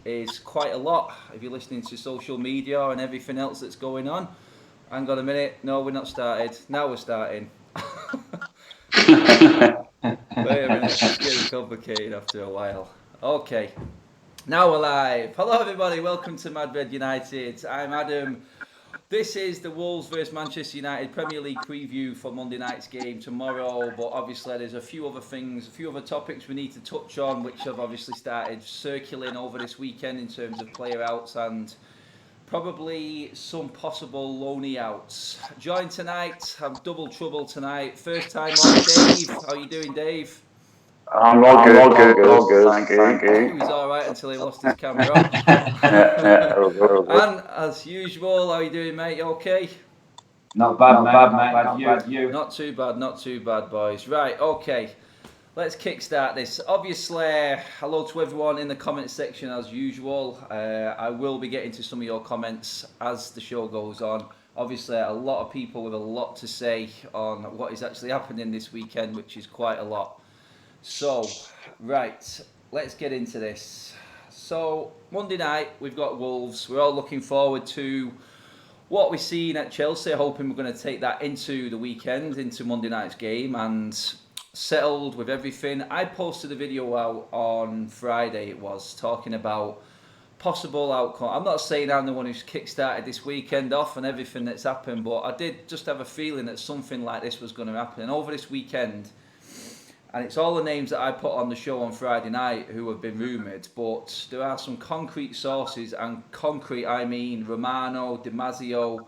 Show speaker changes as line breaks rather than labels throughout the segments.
is quite a lot if you're listening to social media and everything else that's going on. Hang on a minute. No, we're not started. Now we're starting. Wait a minute. It's getting complicated after a while. Okay. Now we're live. Hello, everybody. Welcome to Mad Red United. I'm Adam. This is the Wolves vs Manchester United Premier League preview for Monday night's game tomorrow. But obviously, there's a few other things, a few other topics we need to touch on, which have obviously started circling over this weekend in terms of player outs and probably some possible loanee outs. Joined tonight, have double trouble tonight. First time on, Dave. How are you doing, Dave?
I'm all good, all good, thank
He
you.
was all right until he lost his camera. And as usual, how are you doing, mate? You okay?
Not bad, mate, not bad, you.
Not too bad, boys. Right, okay. Let's kickstart this. Obviously, hello to everyone in the comment section as usual. I will be getting to some of your comments as the show goes on. Obviously, a lot of people with a lot to say on what is actually happening this weekend, which is quite a lot. So, right, let's get into this. So, Monday night, we've got Wolves. We're all looking forward to what we've seen at Chelsea, hoping we're going to take that into the weekend, into Monday night's game, and settled with everything. I posted a video out on Friday, it was, talking about possible outcome. I'm not saying I'm the one who's kick-started this weekend off and everything that's happened, but I did just have a feeling that something like this was going to happen. And over this weekend, and it's all the names that I put on the show on Friday night who have been rumoured, but there are some concrete sources, and concrete I mean Romano, Damasio,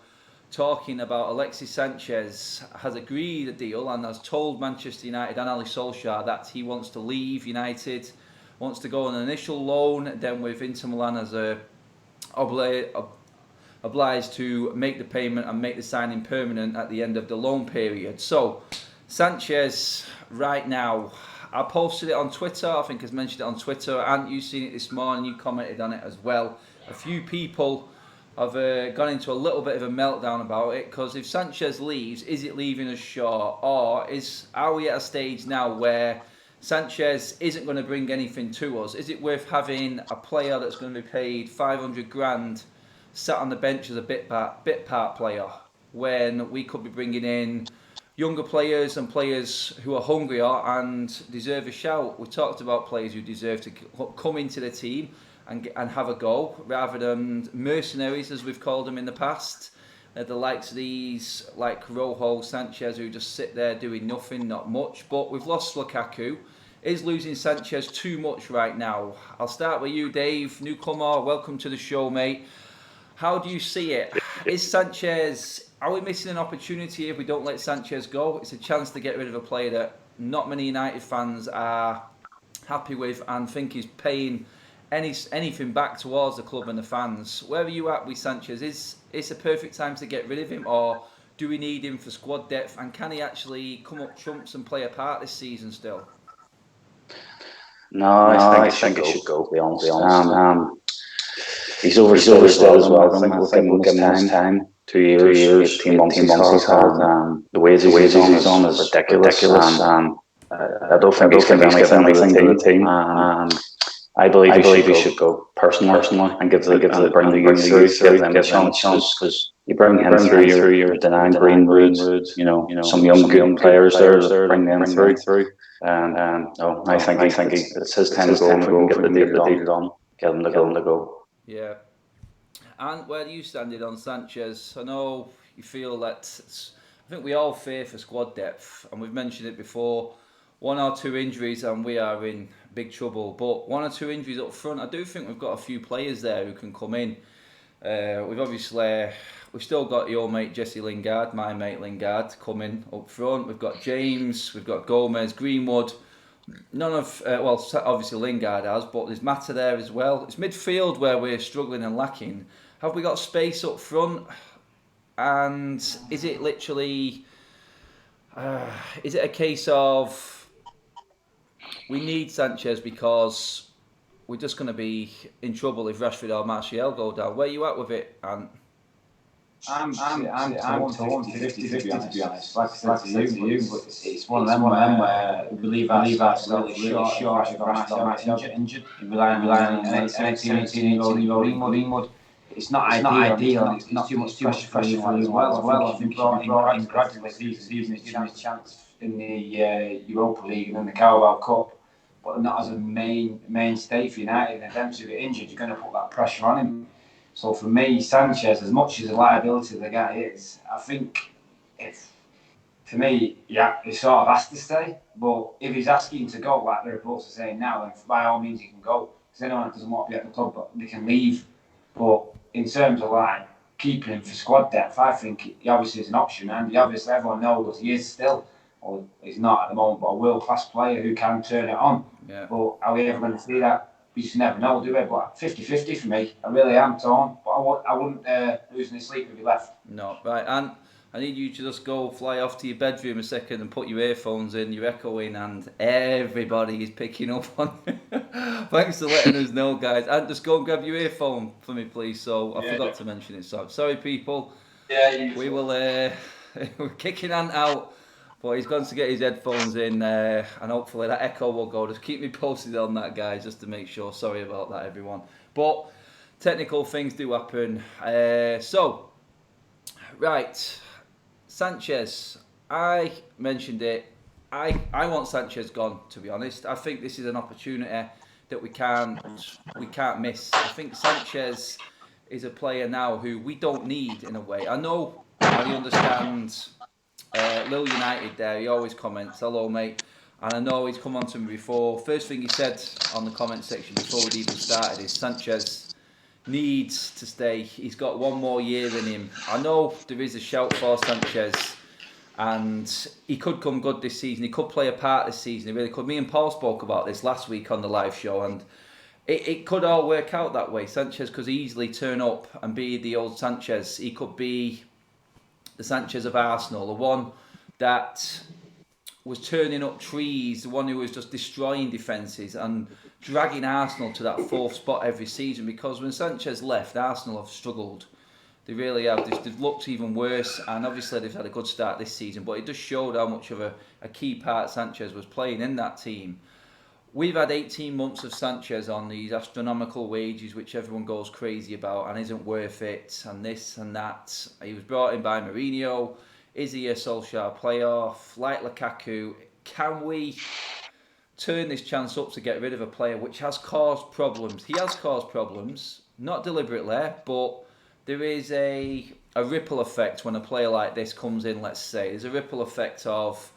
talking about Alexis Sanchez has agreed a deal and has told Manchester United and Ali Solskjaer that he wants to leave United, wants to go on an initial loan, then with Inter Milan as obliged to make the payment and make the signing permanent at the end of the loan period. So, Sanchez, right now, I posted it on Twitter, I think I mentioned it on Twitter, and you've seen it this morning, you commented on it as well. A few people have gone into a little bit of a meltdown about it, because if Sanchez leaves, is it leaving us short, or are we at a stage now where Sanchez isn't going to bring anything to us? Is it worth having a player that's going to be paid 500 grand sat on the bench as a bit part player, when we could be bringing in younger players and players who are hungrier and deserve a shout? We talked about players who deserve to come into the team and have a go, rather than mercenaries, as we've called them in the past. The likes of these, like Rojo, Sanchez, who just sit there doing nothing, not much. But we've lost Lukaku. Is losing Sanchez too much right now? I'll start with you, Dave. Newcomer, welcome to the show, mate. How do you see it? Is Sanchez... Are we missing an opportunity if we don't let Sanchez go? It's a chance to get rid of a player that not many United fans are happy with and think is paying anything back towards the club and the fans. Where are you at with Sanchez? Is it a perfect time to get rid of him, or do we need him for squad depth? And can he actually come up trumps and play a part this season still?
No, I think it should go, to be honest. He's overstayed as well. I think we'll give him his time. 2 years, 18 months he's had. The wages he's on is ridiculous. And I don't think he's given anything to the team. I believe he should go personally and bring the youth through, give them a chance, because you bring him through, you're denying Greenwood, some young good players there, bring them through. No, I think it's his time to go. If we can get the deal done, get him to go.
Yeah. And where do you stand on Sanchez? I know you feel that I think we all fear for squad depth, and we've mentioned it before. 1 or 2 injuries and we are in big trouble. But 1 or 2 injuries up front, I do think we've got a few players there who can come in. We've still got your mate Jesse Lingard, my mate Lingard, coming up front. We've got James, we've got Gomez, Greenwood. None of, obviously Lingard has, but there's Matteo there as well. It's midfield where we're struggling and lacking. Have we got space up front? And is it literally, is it a case of we need Sanchez because we're just going to be in trouble if Rashford or Martial go down? Where are you at with it, Ant?
I'm torn 50-50 to be honest. Like I said to you, but it's one of them where we believe that's really short if Martial's injured. Relying on an 18-year-old Greenwood. It's not ideal. And it's not too much pressure for you as well. I think brought in gradually this season. He's given his chance in the Europa League and then the Carabao Cup, but not as a mainstay for United. And then to get injured, you're going to put that pressure on him. So for me, Sanchez, as much as a liability the guy is, I think for me, he sort of has to stay. But if he's asking to go, like the reports are saying now, then by all means he can go. Because anyone that doesn't want to be at the club, they can leave. But in terms of like keeping him for squad depth, I think he obviously is an option, and obviously everyone knows he is still, or he's not at the moment, but a world-class player who can turn it on.
Yeah.
But are we ever going to see that? We just never know, do we? But 50-50 for me. I really am torn. But I wouldn't lose any sleep if he left.
No, right. And I need you to just go fly off to your bedroom a second and put your earphones in, your echo in, and everybody is picking up on you. Thanks for letting us know, guys. And just go and grab your earphone for me, please. So I forgot to mention it. So sorry, people.
Yeah,
we will. We're kicking Ant out. But he's going to get his headphones in, and hopefully that echo will go. Just keep me posted on that, guys, just to make sure. Sorry about that, everyone. But technical things do happen. Right, Sanchez. I mentioned it. I want Sanchez gone, to be honest. I think this is an opportunity that we can't miss. I think Sanchez is a player now who we don't need in a way. I know, I understand. Lil United there, he always comments, hello mate, and I know he's come on to me before. First thing he said on the comment section before we'd even started is Sanchez needs to stay. He's got one more year in him. I know there is a shout for Sanchez, and he could come good this season. He could play a part this season. He really could. Me and Paul spoke about this last week on the live show, and it could all work out that way. Sanchez could easily turn up and be the old Sanchez. He could be the Sanchez of Arsenal, the one that was turning up trees, the one who was just destroying defences and dragging Arsenal to that fourth spot every season. Because when Sanchez left, Arsenal have struggled. They really have. They've looked even worse, and obviously they've had a good start this season, but it just showed how much of a key part Sanchez was playing in that team. We've had 18 months of Sanchez on these astronomical wages, which everyone goes crazy about and isn't worth it, and this and that. He was brought in by Mourinho. Is he a Solskjaer playoff? Like Lukaku, can we turn this chance up to get rid of a player which has caused problems? He has caused problems, not deliberately, but there is a ripple effect when a player like this comes in, let's say. There's a ripple effect of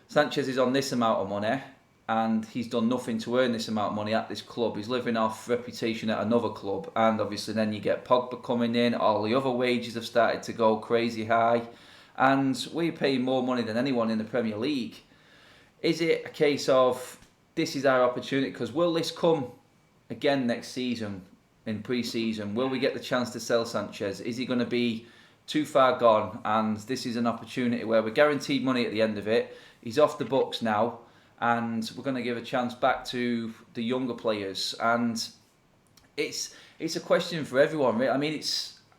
Sanchez is on this amount of money, and he's done nothing to earn this amount of money at this club. He's living off reputation at another club, and obviously then you get Pogba coming in. All the other wages have started to go crazy high, and we're paying more money than anyone in the Premier League. Is it a case of this is our opportunity? Because will this come again next season in pre-season? Will we get the chance to sell Sanchez? Is he going to be too far gone? And this is an opportunity where we're guaranteed money at the end of it. He's off the books now, and we're going to give a chance back to the younger players. And it's a question for everyone, right? I mean,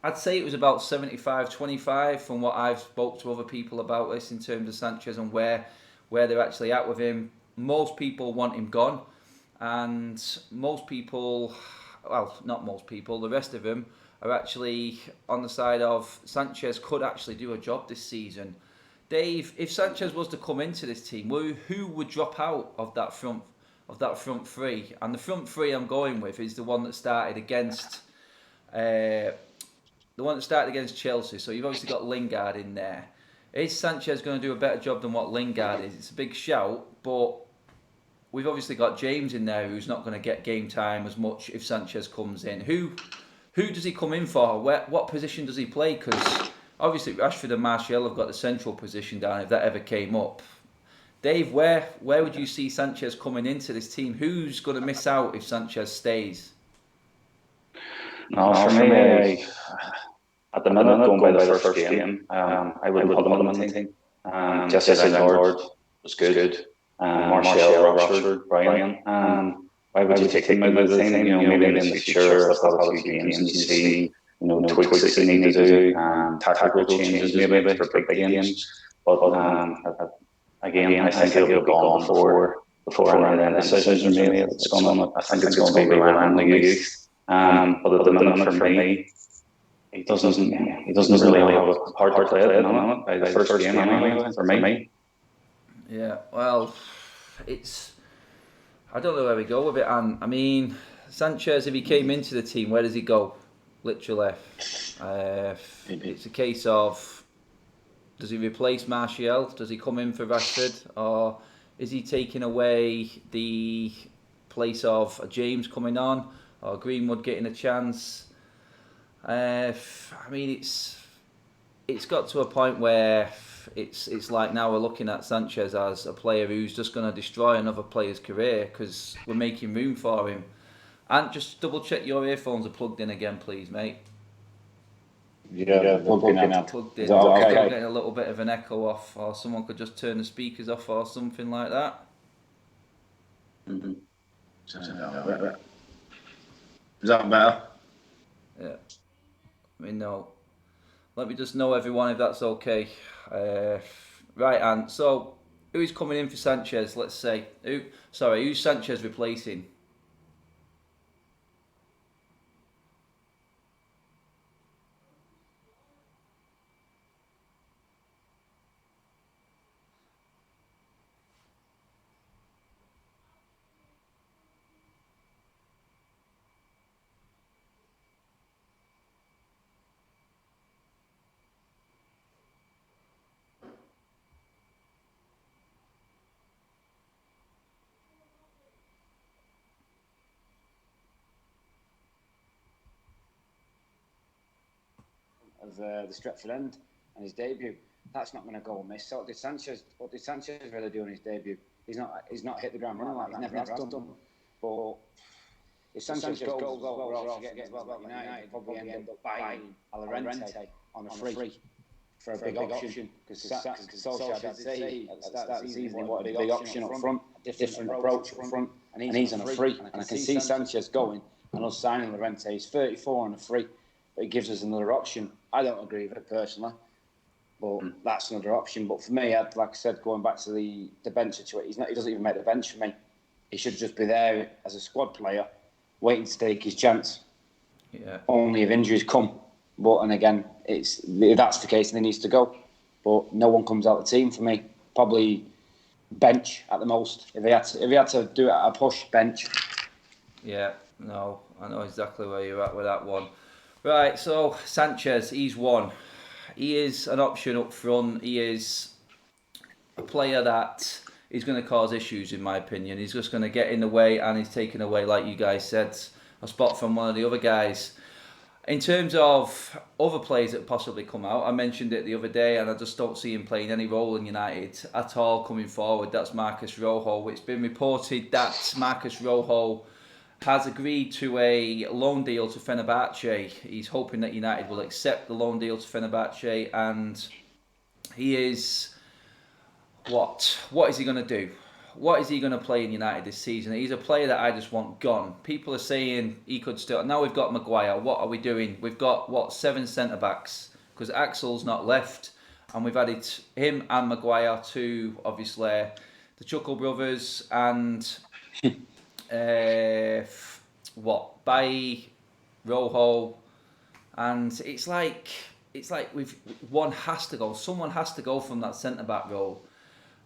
I'd say it was about 75-25 from what I've spoke to other people about this in terms of Sanchez and where they're actually at with him. Most people want him gone, and most people, well, not most people, the rest of them are actually on the side of Sanchez could actually do a job this season. Dave, if Sanchez was to come into this team, who would drop out of that front three? And the front three I'm going with is the one that started against Chelsea. So you've obviously got Lingard in there. Is Sanchez going to do a better job than what Lingard is? It's a big shout, but we've obviously got James in there who's not going to get game time as much if Sanchez comes in. Who does he come in for? What position does he play? Because obviously Rashford and Martial have got the central position down if that ever came up. Dave, where would you see Sanchez coming into this team? Who's going to miss out if Sanchez stays?
No, for me, at the minute, going by the first game, I would put him on the team. Jesse Lingard was good. Martial, Rashford, Brian. Why would you take him out of the team? Maybe in the future, after a few games, and you see tweaks that you need to do, tactical changes maybe for big games. But again, I think it'll be gone before any of the decisions are made. I think it's going to be relying on the youth. But at the minute, for me, he doesn't really have a part to play at the minute. By the first game, anyway, for me.
Yeah, well, I don't know where we go with it, and I mean, Sanchez, if he came into the team, where does he go? Literally. It's a case of, does he replace Martial? Does he come in for Rashford? Or is he taking away the place of James coming on? Or Greenwood getting a chance? I mean, it's got to a point where it's like now we're looking at Sanchez as a player who's just going to destroy another player's career because we're making room for him. And just double check your earphones are plugged in again, please, mate.
Yeah, plugged in.
Is that okay? I'm getting a little bit of an echo off, or someone could just turn the speakers off or something like that.
Mm-hmm. Is that better?
Yeah. I mean, no. Let me just know, everyone, if that's okay. Right, and so who's coming in for Sanchez? Let's say who's Sanchez replacing?
Of the Stretford end and his debut, that's not going to go amiss. So what did Sanchez really do on his debut? He's not hit the ground running like he never has done. But if Sanchez goes well, we're also getting about United probably end up buying Llorente on a free for a big option, because Solskjaer did say at the start of the season he wanted a big option up front, a different approach up front, and he's on a free. And I can see Sanchez going and us signing Llorente. He's 34 on a free, but it gives us another option. I don't agree with it personally, but that's another option. But for me, like I said, going back to the bench situation, he doesn't even make the bench for me. He should just be there as a squad player, waiting to take his chance.
Yeah.
Only if injuries come. And again, if that's the case, then he needs to go. But no one comes out of the team for me. Probably bench at the most. If he had to do it at a push, bench.
Yeah, no, I know exactly where you're at with that one. Right, so Sanchez, he's one. He is an option up front. He is a player that is going to cause issues, in my opinion. He's just going to get in the way, and he's taking away, like you guys said, a spot from one of the other guys. In terms of other players that possibly come out, I mentioned it the other day, and I just don't see him playing any role in United at all coming forward. That's Marcus Rojo. It's been reported that Marcus Rojo has agreed to a loan deal to Fenerbahce. He's hoping that United will accept the loan deal to Fenerbahce, and he is... What is he going to do? What is he going to play in United this season? He's a player that I just want gone. People are saying he could still... Now we've got Maguire. What are we doing? We've got, 7 centre-backs, because Axel's not left, and we've added him and Maguire to, obviously, the Chuckle brothers, and... Bailly, Rojo, and it's like one has to go. Someone has to go from that centre back role,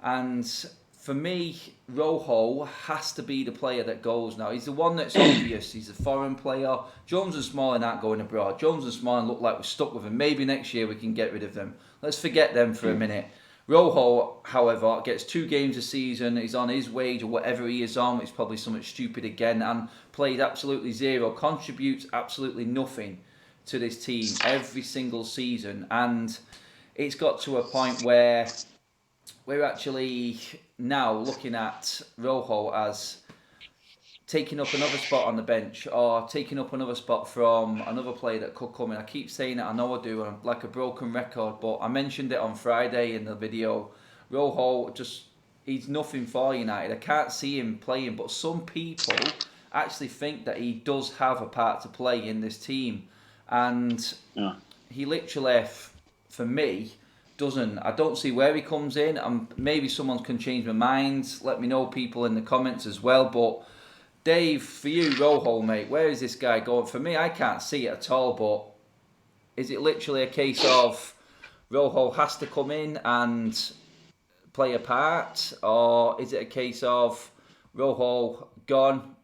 and for me, Rojo has to be the player that goes now. He's the one that's obvious. He's a foreign player. Jones and Smalling aren't going abroad. Jones and Smalling look like we're stuck with him. Maybe next year we can get rid of them. Let's forget them for a minute. Rojo, however, gets 2 games a season. He's on his wage or whatever he is on. It's probably something stupid again, and plays absolutely zero, contributes absolutely nothing to this team every single season. And it's got to a point where we're actually now looking at Rojo as taking up another spot on the bench, or taking up another spot from another player that could come in. I keep saying it, I know I do, and I'm like a broken record, but I mentioned it on Friday in the video. Rojo, he's nothing for United. I can't see him playing, but some people actually think that he does have a part to play in this team. And he literally, for me, I don't see where he comes in. Maybe someone can change my mind. Let me know, people, in the comments as well. But Dave, for you, Rojo, mate, where is this guy going? For me, I can't see it at all. But is it literally a case of Rojo has to come in and play a part, or is it a case of Rojo gone?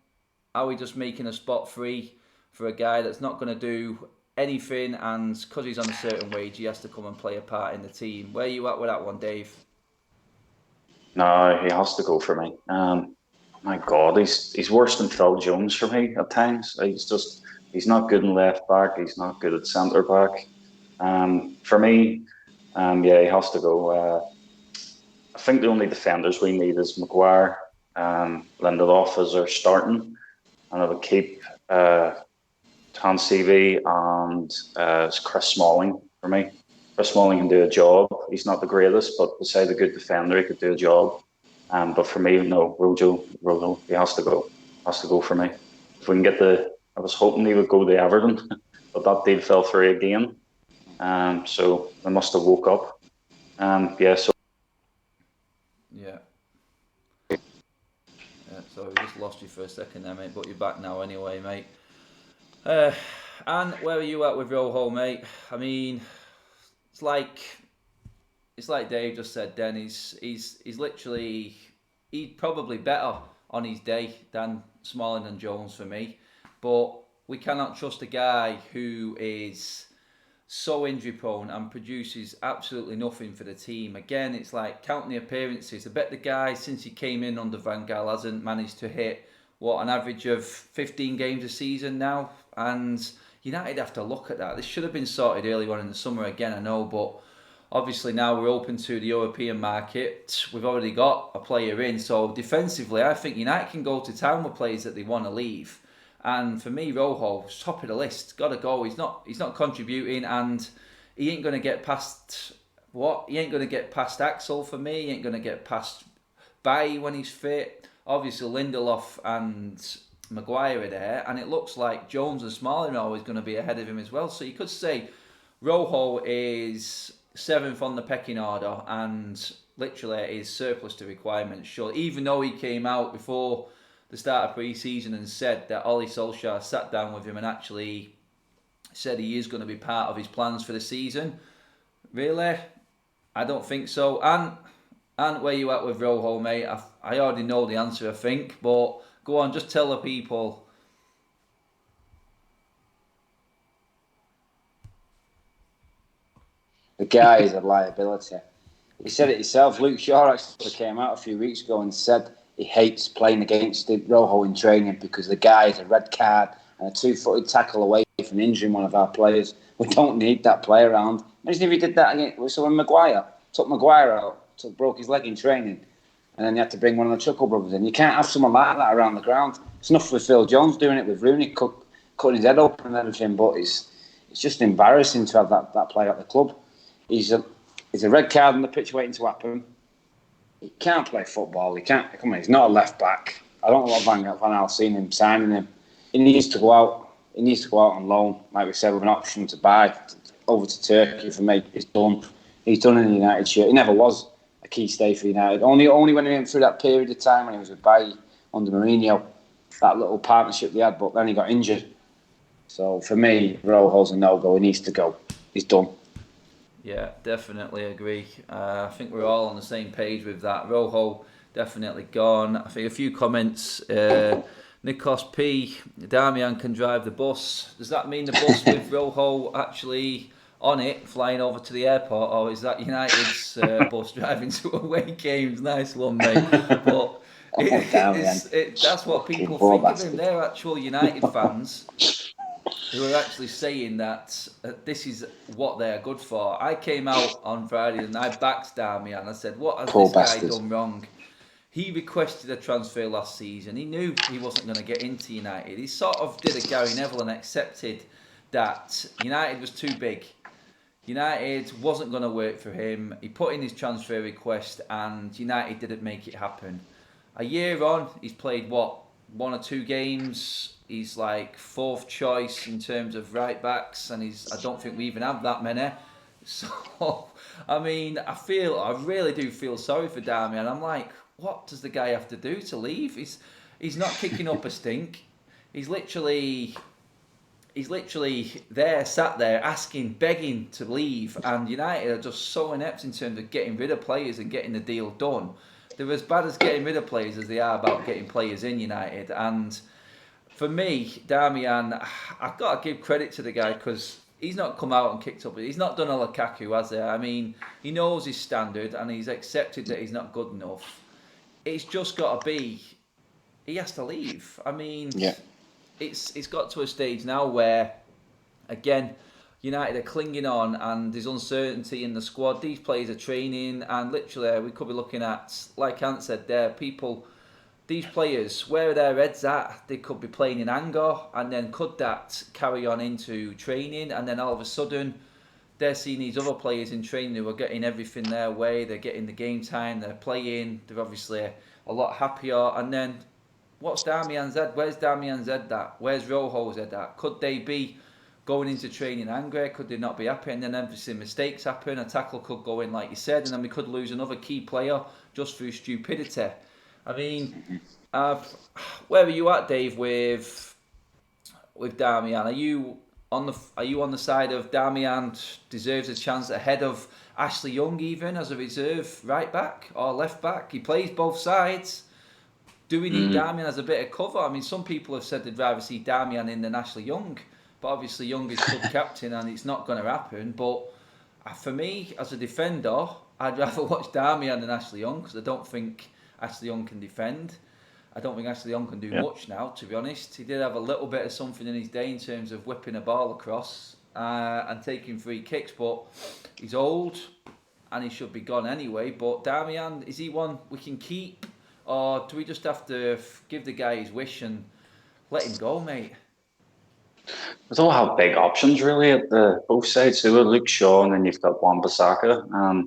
Are we just making a spot free for a guy that's not going to do anything, and because he's on a certain wage, he has to come and play a part in the team? Where are you at with that one, Dave?
No, he has to go for me. My God, he's worse than Phil Jones for me at times. He's not good in left back. He's not good at centre back. For me, he has to go. I think the only defenders we need is Maguire, Lindelof as our starting, and I would keep Tansevere and Chris Smalling for me. Chris Smalling can do a job. He's not the greatest, but beside a good defender, he could do a job. But for me, no, Rojo, he has to go. Has to go for me. If we can get I was hoping he would go to Everton, but that deal fell through again. So I must have woke up.
So we just lost you for a second there, mate, but you're back now anyway, mate. And where are you at with Rojo, mate? I mean, it's like Dave just said. Then he's probably better on his day than Smalling and Jones for me, but we cannot trust a guy who is so injury prone and produces absolutely nothing for the team. Again, it's like counting the appearances. I bet the guy, since he came in under Van Gaal, hasn't managed to hit an average of 15 games a season now. And United have to look at that. This should have been sorted early on in the summer again, I know, but obviously now we're open to the European market. We've already got a player in, so defensively, I think United can go to town with players that they want to leave. And for me, Rojo, top of the list, got to go. He's not contributing, and he ain't going to get past He ain't going to get past Axel for me. He ain't going to get past Bailly when he's fit. Obviously, Lindelof and Maguire are there, and it looks like Jones and Smalling are always going to be ahead of him as well. So you could say Rojo is 7th on the pecking order, and literally is surplus to requirements. Sure, even though he came out before the start of pre-season and said that Ole Solskjaer sat down with him and actually said he is going to be part of his plans for the season. Really? I don't think so. And where you at with Rojo, mate? I already know the answer, I think, but go on, just tell the people.
The guy is a liability. He said it himself. Luke Shaw actually came out a few weeks ago and said he hates playing against Rojo in training because the guy is a red card and a 2-footed tackle away from injuring one of our players. We don't need that play around. Imagine if he did that again. So when Maguire took Maguire out, broke his leg in training, and then you had to bring one of the Chuckle brothers in. You can't have someone like that around the ground. It's enough with Phil Jones doing it with Rooney cutting his head open and everything, but it's just embarrassing to have that player at the club. He's a red card on the pitch waiting to happen. He can't play football. He can't. Come on, he's not a left back. I don't know what Van Gaal's seen him signing him. He needs to go out. He needs to go out on loan, like we said, with an option to buy over to Turkey. For me, he's done. He's done in the United shirt. He never was a key stay for United. Only when he went through that period of time when he was with Bailly under Mourinho, that little partnership they had. But then he got injured. So for me, Rojo's a no-go. He needs to go. He's done.
Yeah, definitely agree. I think we're all on the same page with that. Rojo definitely gone. I think a few comments. Nikos P. Darmian can drive the bus. Does that mean the bus with Rojo actually on it, flying over to the airport, or is that United's bus driving to away games? Nice one, mate. But that's what people think of him. They're actual United fans who are actually saying that this is what they're good for. I came out on Friday and I backed Darmian. I said, what has this guy done wrong? He requested a transfer last season. He knew he wasn't going to get into United. He sort of did a Gary Neville and accepted that United was too big. United wasn't going to work for him. He put in his transfer request and United didn't make it happen. A year on, he's played, 1 or 2 games. He's like 4th choice in terms of right backs, and I don't think we even have that many. So, I mean, I really do feel sorry for Darmian. I'm like, what does the guy have to do to leave? He's not kicking up a stink. He's literally there, sat there, asking, begging to leave. And United are just so inept in terms of getting rid of players and getting the deal done. They're as bad as getting rid of players as they are about getting players in United. And for me, Darmian, I've got to give credit to the guy because he's not come out and kicked up. He's not done a Lukaku, has he? I mean, he knows his standard and he's accepted that he's not good enough. It's just got to be, he has to leave. I mean, it's got to a stage now where, again, United are clinging on and there's uncertainty in the squad. These players are training and literally we could be looking at, like Ant said there, these players, where are their heads at? They could be playing in anger and then could that carry on into training and then all of a sudden they're seeing these other players in training who are getting everything their way, they're getting the game time, they're playing, they're obviously a lot happier, and then what's Darmian's head? Where's Darmian's head at? Where's Rojo's head at? Could they be going into training angry? Could they not be happy? And then obviously mistakes happen, a tackle could go in like you said, and then we could lose another key player just through stupidity. I mean, where are you at, Dave, with Darmian? Are you on the side of Darmian deserves a chance ahead of Ashley Young even as a reserve right back or left back? He plays both sides. Do we need Darmian as a bit of cover? I mean, some people have said they'd rather see Darmian in than Ashley Young, but obviously Young is club captain and it's not going to happen. But for me, as a defender, I'd rather watch Darmian than Ashley Young because I don't think Ashley Young can defend. I don't think Ashley Young can do much now, to be honest. He did have a little bit of something in his day in terms of whipping a ball across and taking free kicks, but he's old and he should be gone anyway. But Darmian, is he one we can keep? Or do we just have to give the guy his wish and let him go, mate?
We don't have big options really at both sides. So with Luke Shaw and then you've got Wan-Bissaka.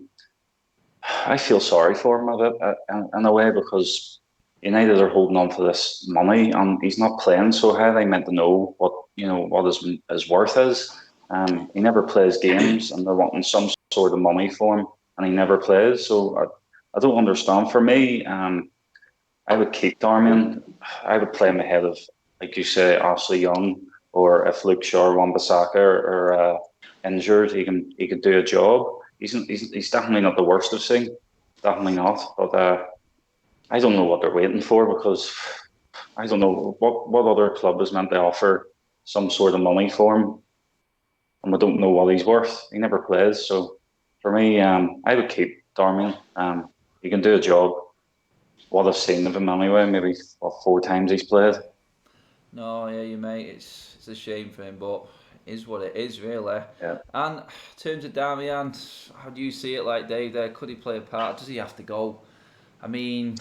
I feel sorry for him a bit in a way because United are holding on to this money and he's not playing. So how are they meant to know what his worth is? He never plays games and they're wanting some sort of money for him and he never plays. So I don't understand. For me, I would keep Darmian. I would play him ahead of, like you say, Ashley Young, or if Luke Shaw or Wan-Bissaka are injured, he can do a job. He's definitely not the worst I've seen, definitely not. But I don't know what they're waiting for because I don't know what other club is meant to offer some sort of money for him, and we don't know what he's worth. He never plays, so for me, I would keep Darmian. He can do a job. What I've seen of him anyway, maybe 4 times he's played.
No, yeah, you mate. It's a shame for him, but it is what it is, really.
Yeah.
And in terms of Darmian, how do you see it, like Dave? There, could he play a part? Does he have to go? I mean,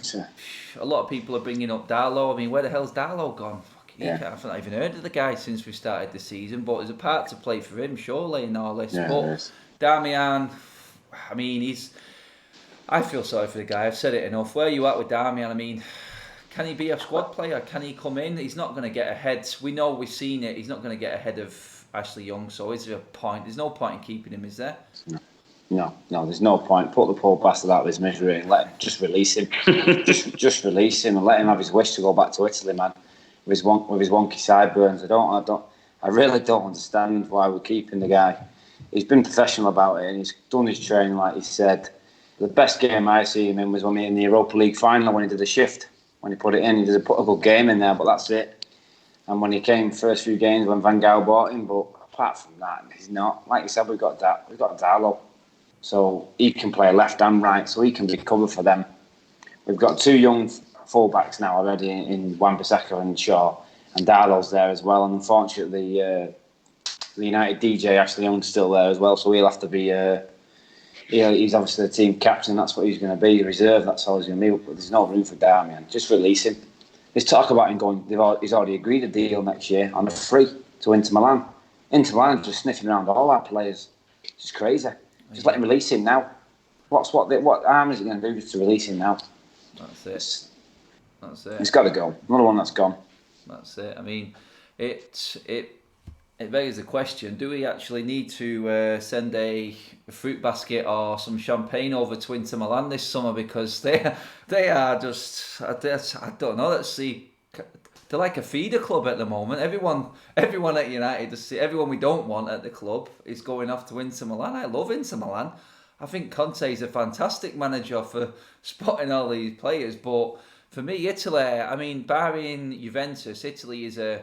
a lot of people are bringing up Darlow. I mean, where the hell's Darlow gone? I've not even heard of the guy since we started the season. But there's a part to play for him, surely, in all this.
Yeah,
but Darmian, I mean, I feel sorry for the guy. I've said it enough. Where are you at with Darmian? I mean, can he be a squad player? Can he come in? He's not going to get ahead. We know, we've seen it. He's not going to get ahead of Ashley Young. So is there a point? There's no point in keeping him, is there?
No, there's no point. Put the poor bastard out of his misery and just release him. just release him and let him have his wish to go back to Italy, man. With his wonky sideburns. I really don't understand why we're keeping the guy. He's been professional about it and he's done his training like he said. The best game I see him in was when we in the Europa League final when he did the shift. When he put it in, he did put a good game in there, but that's it. And when he came first few games when Van Gaal bought him, but apart from that, he's not. Like you said, we've got Darlow. So he can play left and right, so he can be covered for them. We've got 2 young fullbacks now already in Wan-Bissaka and Shaw, and Darlow's there as well. And unfortunately, the United DJ Ashley Young's still there as well, so he'll have to be. He's obviously the team captain. That's what he's going to be. Reserve. That's all he's going to be. But there's no room for Darmian. Just release him. There's talk about him going. He's already agreed a deal next year on a free to Inter Milan. Inter Milan just sniffing around all our players. It's just crazy. Just let him release him now. What harm is it going to do just to release him now?
That's it. That's it.
He's got to go. Another one that's gone.
That's it. I mean, it begs the question: do we actually need to send a fruit basket or some champagne over to Inter Milan this summer, because they are just I don't know. Let's see. They're like a feeder club at the moment. Everyone at United, everyone we don't want at the club is going off to Inter Milan. I love Inter Milan. I think Conte is a fantastic manager for spotting all these players. But for me, Italy, I mean, barring Juventus, Italy's a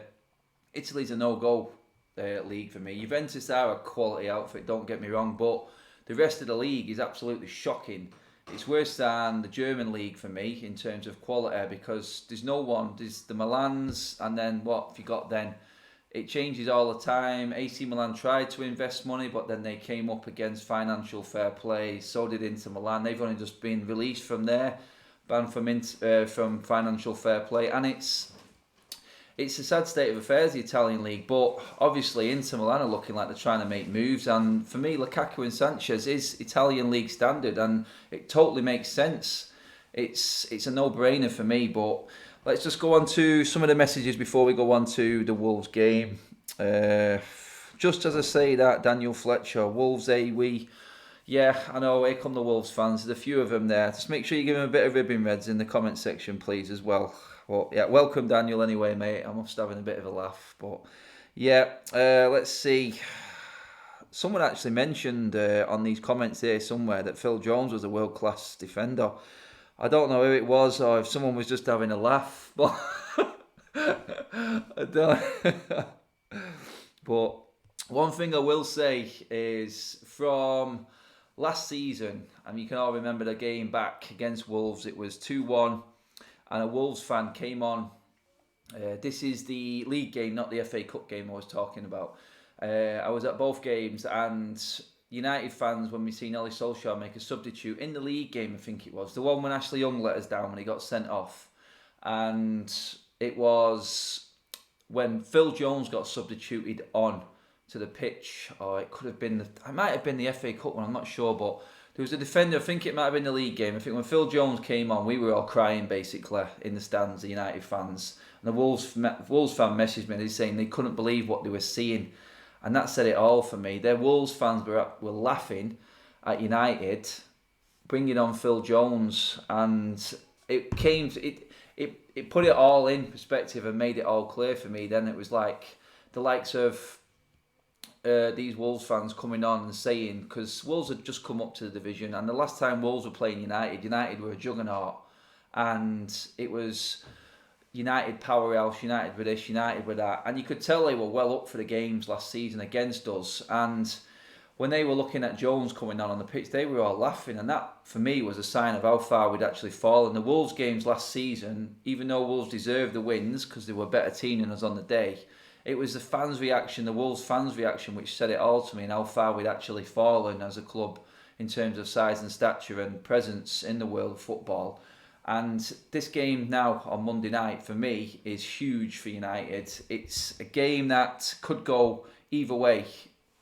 no-go league for me. Juventus are a quality outfit, don't get me wrong, but the rest of the league is absolutely shocking. It's worse than the German league for me in terms of quality, because there's no one. There's the Milans, and then what have you got then? It changes all the time. AC Milan tried to invest money, but then they came up against financial fair play. So did Inter Milan. They've only just been released from there, banned from financial fair play, and it's a sad state of affairs, the Italian league. But obviously Inter Milan are looking like they're trying to make moves, and for me, Lukaku and Sanchez is Italian league standard, and it totally makes sense. It's a no-brainer for me. But let's just go on to some of the messages before we go on to the Wolves game. Just as I say that, Daniel Fletcher, Wolves we. Yeah, I know, here come the Wolves fans. There's a few of them there. Just make sure you give them a bit of ribbon reds in the comment section, please, as well. Well, yeah, welcome Daniel anyway, mate. I'm just having a bit of a laugh. But yeah, let's see. Someone actually mentioned on these comments here somewhere that Phil Jones was a world-class defender. I don't know who it was, or if someone was just having a laugh. But I don't. But one thing I will say is, from last season, and you can all remember the game back against Wolves, it was 2-1. And a Wolves fan came on. This is the league game, not the FA Cup game I was talking about. I was at both games, and United fans, when we seen Ollie Solskjaer make a substitute in the league game, I think it was, the one when Ashley Young let us down when he got sent off. And it was when Phil Jones got substituted on to the pitch, or it might have been the FA Cup one, I'm not sure, but there was a defender, I think it might have been the league game. I think when Phil Jones came on, we were all crying basically in the stands, the United fans. And the Wolves fan messaged me, saying they couldn't believe what they were seeing. And that said it all for me. Their Wolves fans were laughing at United bringing on Phil Jones, and it put it all in perspective and made it all clear for me. Then it was like the likes of these Wolves fans coming on and saying, because Wolves had just come up to the division, and the last time Wolves were playing United were a juggernaut, and it was United powerhouse, United with this, United with that, and you could tell they were well up for the games last season against us. And when they were looking at Jones coming on the pitch, they were all laughing, and that for me was a sign of how far we'd actually fallen. The Wolves games last season, even though Wolves deserved the wins because they were a better team than us on the day, it was the fans' reaction, the Wolves fans' reaction, which said it all to me, and how far we'd actually fallen as a club in terms of size and stature and presence in the world of football. And this game now on Monday night, for me, is huge for United. It's a game that could go either way.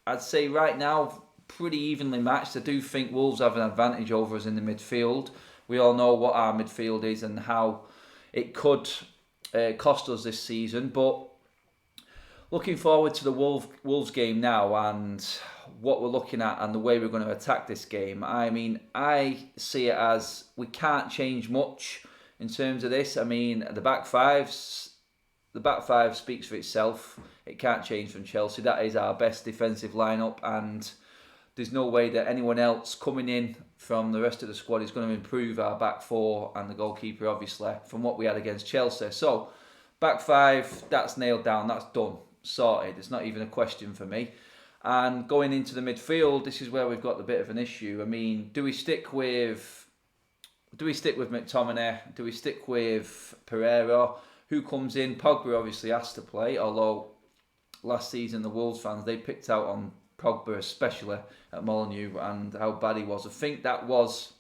I'd say right now, pretty evenly matched. I do think Wolves have an advantage over us in the midfield. We all know what our midfield is and how it could cost us this season, but looking forward to the Wolves game now and what we're looking at and the way we're going to attack this game. I mean, I see it as we can't change much in terms of this. I mean, the back five speaks for itself. It can't change from Chelsea. That is our best defensive lineup, and there's no way that anyone else coming in from the rest of the squad is going to improve our back four and the goalkeeper, obviously, from what we had against Chelsea. So, back five, that's nailed down. That's done. Sorted. It's not even a question for me. And going into the midfield, this is where we've got a bit of an issue. I mean, do we stick with McTominay? Do we stick with Pereira? Who comes in? Pogba obviously has to play, although last season the Wolves fans, they picked out on Pogba especially at Molineux and how bad he was. I think that was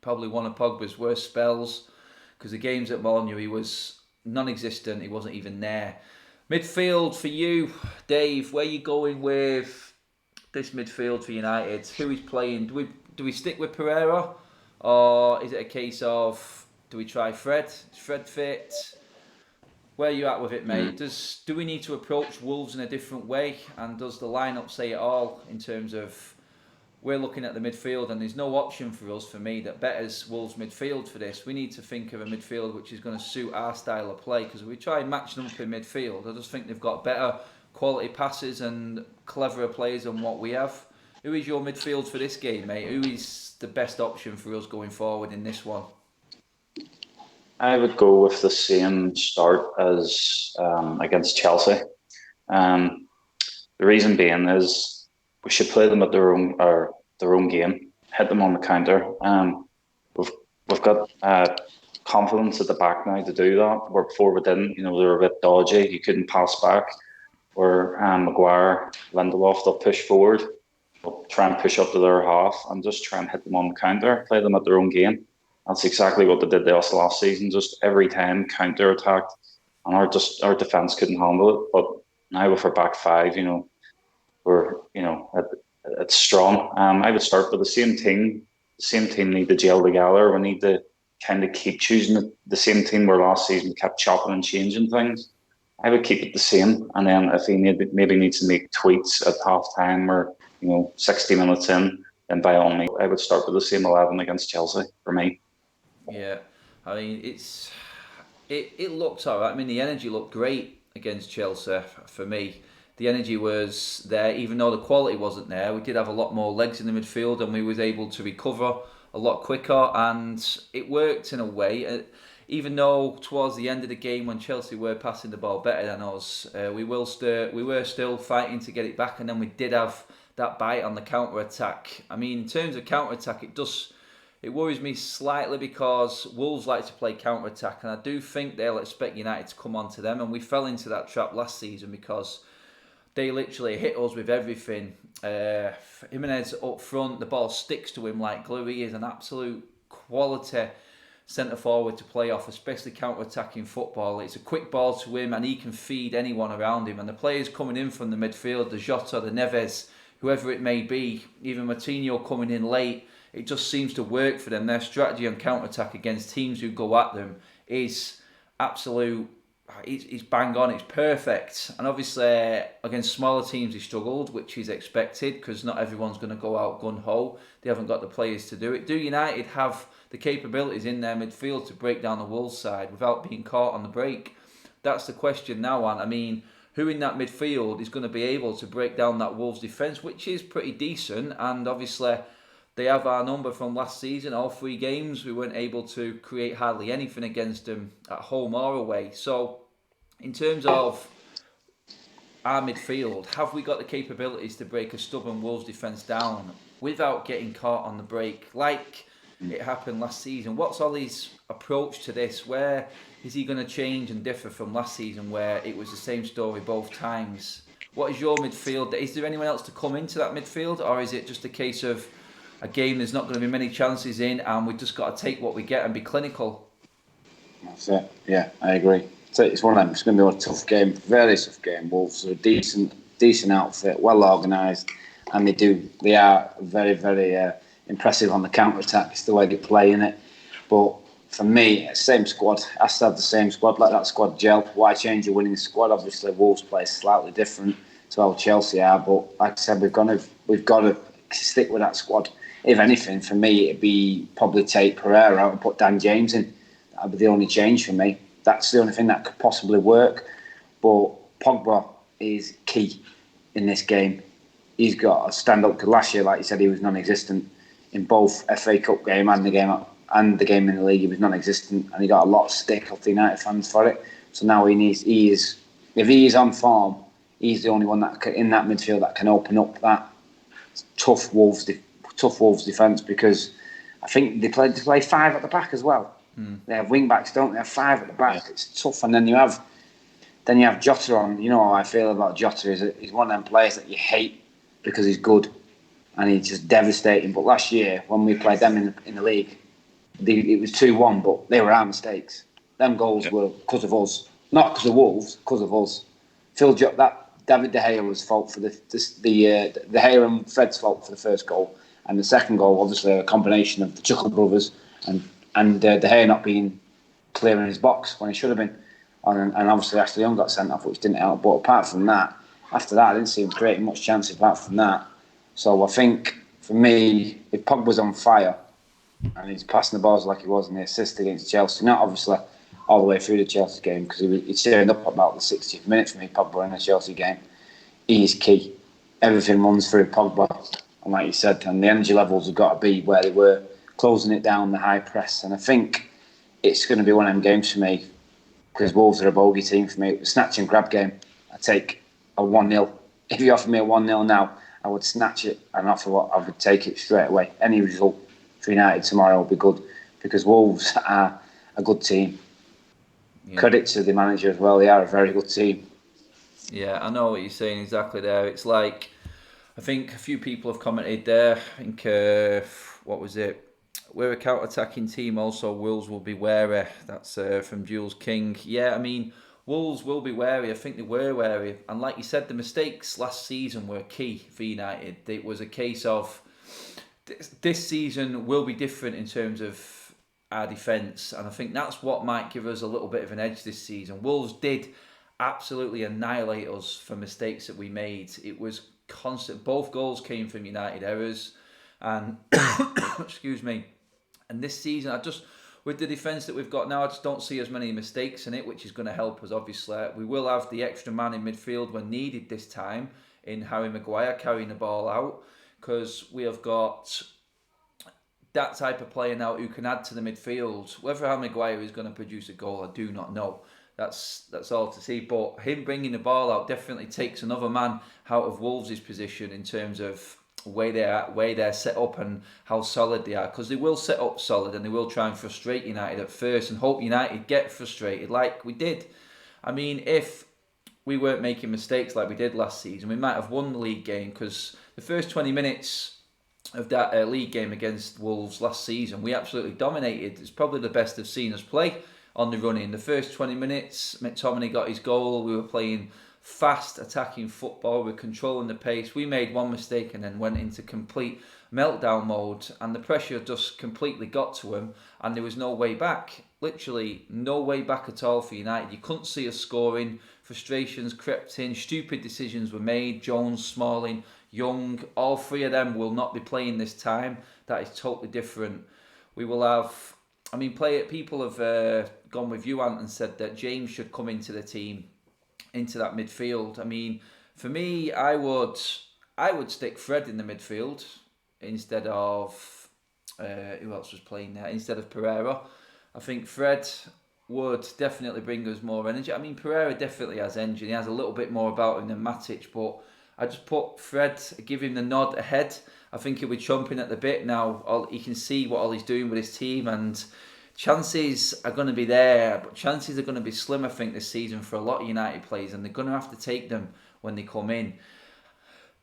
probably one of Pogba's worst spells, because the games at Molineux he was non-existent, he wasn't even there. Midfield for you, Dave, where are you going with this midfield for United? Who is playing? Do we stick with Pereira, or is it a case of do we try Fred? Is Fred fit? where you at with it, mate? Do we need to approach Wolves in a different way? And does the lineup say it all in terms of we're looking at the midfield and there's no option for us, for me, that betters Wolves midfield for this? We need to think of a midfield which is going to suit our style of play, because we try and match them up in midfield. I just think they've got better quality passes and cleverer players than what we have. Who is your midfield for this game, mate? Who is the best option for us going forward in this one?
I would go with the same start as against Chelsea. The reason being is we should play them at their own game, hit them on the counter. We've got confidence at the back now to do that. Where before we didn't, they were a bit dodgy. You couldn't pass back. Where Maguire, Lindelof, they'll push forward, they'll try and push up to their half and just try and hit them on the counter, play them at their own game. That's exactly what they did to us last season. Just every time counter attacked, and our defence couldn't handle it. But now with our back five, we're it's strong. I would start with the same team. The same team need to gel together. We need to kind of keep choosing the same team where last season we kept chopping and changing things. I would keep it the same, and then if he maybe needs to make tweaks at half time or 60 minutes in, then by all means, I would start with the same 11 against Chelsea for me.
Yeah, I mean it looked alright. I mean the energy looked great against Chelsea for me. The energy was there, even though the quality wasn't there. We did have a lot more legs in the midfield, and we was able to recover a lot quicker, and it worked in a way. Even though towards the end of the game, when Chelsea were passing the ball better than us, we were still fighting to get it back, and then we did have that bite on the counter attack. I mean, in terms of counter attack, it worries me slightly because Wolves like to play counter attack, and I do think they'll expect United to come onto them, and we fell into that trap last season because they literally hit us with everything. Jimenez up front, the ball sticks to him like glue. He is an absolute quality centre forward to play off, especially counter-attacking football. It's a quick ball to him and he can feed anyone around him. And the players coming in from the midfield, the Jota, the Neves, whoever it may be, even Martinho coming in late, it just seems to work for them. Their strategy on counter-attack against teams who go at them is absolute. It's bang on, it's perfect. And obviously against smaller teams he struggled, which is expected because not everyone's going to go out gun-ho. They haven't got the players to do it. Do United have the capabilities in their midfield to break down the Wolves side without being caught on the break? That's the question now, Ant. I mean, who in that midfield is going to be able to break down that Wolves defence, which is pretty decent, and obviously they have our number from last season. All 3 games we weren't able to create hardly anything against them at home or away. So in terms of our midfield, have we got the capabilities to break a stubborn Wolves defence down without getting caught on the break like it happened last season? What's Ollie's approach to this? Where is he going to change and differ from last season where it was the same story both times? What is your midfield? Is there anyone else to come into that midfield, or is it just a case of a game there's not going to be many chances in and we've just got to take what we get and be clinical?
That's it. Yeah, I agree. It's one of them. It's going to be a tough game, very tough game. Wolves are a decent outfit, well organised, and they are very, very impressive on the counter attack. It's the way they play in it. But for me, same squad. Has to have the same squad. Let that squad gel. Why change a winning squad? Obviously, Wolves play slightly different to how Chelsea are. But like I said, we've got to stick with that squad. If anything, for me, it'd be probably take Pereira out and put Dan James in. That'd be the only change for me. That's the only thing that could possibly work. But Pogba is key in this game. He's got to stand up to last year, like you said, he was non-existent in both FA Cup game and the game in the league. He was non-existent, and he got a lot of stick off the United fans for it. So now if he is on form, he's the only one in that midfield that can open up that tough Wolves defence, because I think they play 5 at the back as well. They have wing backs, don't they? Have 5 at the back. Yeah. It's tough, and then you have Jota on. You know how I feel about Jota. He's one of them players that you hate because he's good and he's just devastating. But last year when we played them in the league, it was 2-1, but they were our mistakes. Them goals were because of us, not because of Wolves, because of us. That David De Gea was fault for the De Gea and Fred's fault for the first goal, and the second goal obviously a combination of the Chuckle brothers and De Gea not being clear in his box when he should have been. and obviously Ashley Young got sent off, which didn't help. But apart from that, after that, I didn't see him creating much chance apart from that. So I think, for me, if Pogba's on fire and he's passing the balls like he was in the assist against Chelsea, not obviously all the way through the Chelsea game, because he turned up about the 60th minute for me, Pogba, in the Chelsea game. He is key. Everything runs through Pogba. And like you said, and the energy levels have got to be where they were, closing it down, the high press. And I think it's going to be one of them games for me, because Wolves are a bogey team for me. Snatch and grab game. I take a 1-0. If you offer me a 1-0 now, I would snatch it and offer what I would take it straight away. Any result for United tomorrow will be good, because Wolves are a good team. Yeah. Credit to the manager as well. They are a very good team.
Yeah, I know what you're saying exactly there. It's like, I think a few people have commented there. I think, what was it? We're a counter-attacking team, also Wolves will be wary. That's from Jules King. Yeah, I mean, Wolves will be wary. I think they were wary. And like you said, the mistakes last season were key for United. It was a case of, this season will be different in terms of our defence. And I think that's what might give us a little bit of an edge this season. Wolves did absolutely annihilate us for mistakes that we made. It was constant. Both goals came from United errors. And, excuse me, and this season, with the defence that we've got now, I just don't see as many mistakes in it, which is going to help us, obviously. We will have the extra man in midfield when needed this time, in Harry Maguire carrying the ball out, because we have got that type of player now who can add to the midfield. Whether Harry Maguire is going to produce a goal, I do not know. That's all to see. But him bringing the ball out definitely takes another man out of Wolves' position in terms of way they're set up and how solid they are, because they will set up solid and they will try and frustrate United at first and hope United get frustrated like we did. I mean, if we weren't making mistakes like we did last season, we might have won the league game, because the first 20 minutes of that league game against Wolves last season, we absolutely dominated. It's probably the best I've seen us play on the run in. The first 20 minutes, McTominay got his goal. We were playing fast attacking football, we're controlling the pace. We made one mistake and then went into complete meltdown mode, and the pressure just completely got to him, and there was no way back. Literally no way back at all for United. You couldn't see us scoring. Frustrations crept in, stupid decisions were made. Jones, Smalling, Young, all three of them will not be playing this time. That is totally different. We will have, I mean, people have gone with you, Ant, and said that James should come into the team, into that midfield. I mean, for me, I would stick Fred in the midfield instead of who else was playing there, instead of Pereira. I think Fred would definitely bring us more energy. I mean, Pereira definitely has energy. He has a little bit more about him than Matic, but I just put Fred, give him the nod ahead. I think he'll be chomping at the bit now. He can see what he's doing with his team, and chances are going to be there, but chances are going to be slim, I think, this season for a lot of United players, and they're going to have to take them when they come in.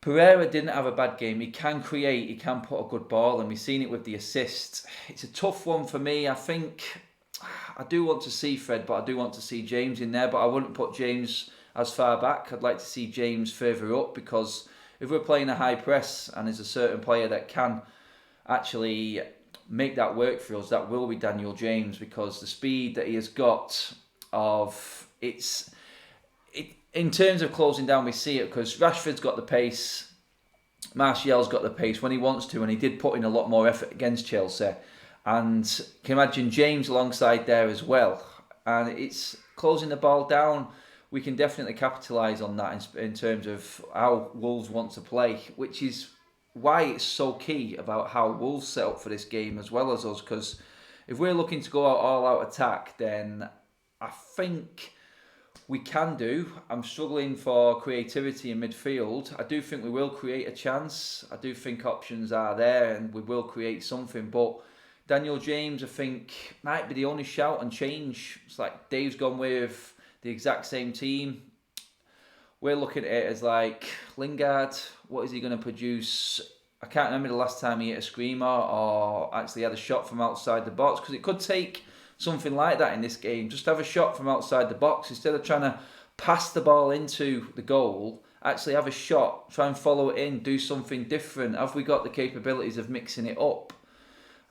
Pereira didn't have a bad game. He can create, he can put a good ball, and we've seen it with the assist. It's a tough one for me. I think I do want to see Fred, but I do want to see James in there, but I wouldn't put James as far back. I'd like to see James further up, because if we're playing a high press and there's a certain player that can actually make that work for us, that will be Daniel James, because the speed that he has got in terms of closing down, we see it, because Rashford's got the pace, Martial's got the pace when he wants to, and he did put in a lot more effort against Chelsea, and can you imagine James alongside there as well, and it's closing the ball down. We can definitely capitalise on that in terms of how Wolves want to play, which is why it's so key about how Wolves set up for this game as well as us, because if we're looking to go all out attack, then I think we can do. I'm struggling for creativity in midfield. I do think we will create a chance. I do think options are there and we will create something, but Daniel James, I think, might be the only shout and change. It's like Dave's gone with the exact same team. We're looking at it as like, Lingard, what is he going to produce? I can't remember the last time he hit a screamer or actually had a shot from outside the box, because it could take something like that in this game. Just have a shot from outside the box. Instead of trying to pass the ball into the goal, actually have a shot, try and follow it in, do something different. Have we got the capabilities of mixing it up?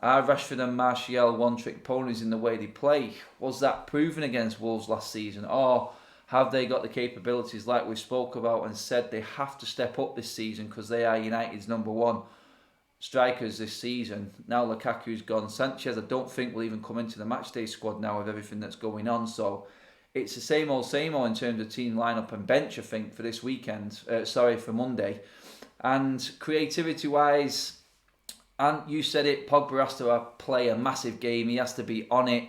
Are Rashford and Martial one-trick ponies in the way they play? Was that proven against Wolves last season? Or have they got the capabilities like we spoke about and said they have to step up this season because they are United's number one strikers this season? Now Lukaku's gone. Sanchez, I don't think will even come into the matchday squad now with everything that's going on. So it's the same old in terms of team lineup and bench, I think, for this weekend. For Monday. And creativity-wise, and you said it, Pogba has to play a massive game. He has to be on it.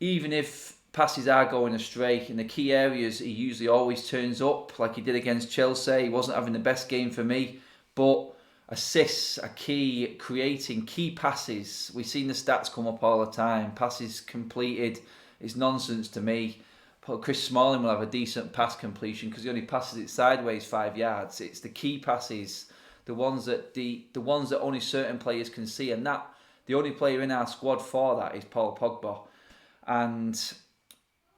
Even if passes are going astray, in the key areas, he usually always turns up, like he did against Chelsea. He wasn't having the best game for me. But assists are key, creating key passes. We've seen the stats come up all the time. Passes completed is nonsense to me. But Chris Smalling will have a decent pass completion because he only passes it sideways 5 yards. It's the key passes, the ones that only certain players can see, and that the only player in our squad for that is Paul Pogba, and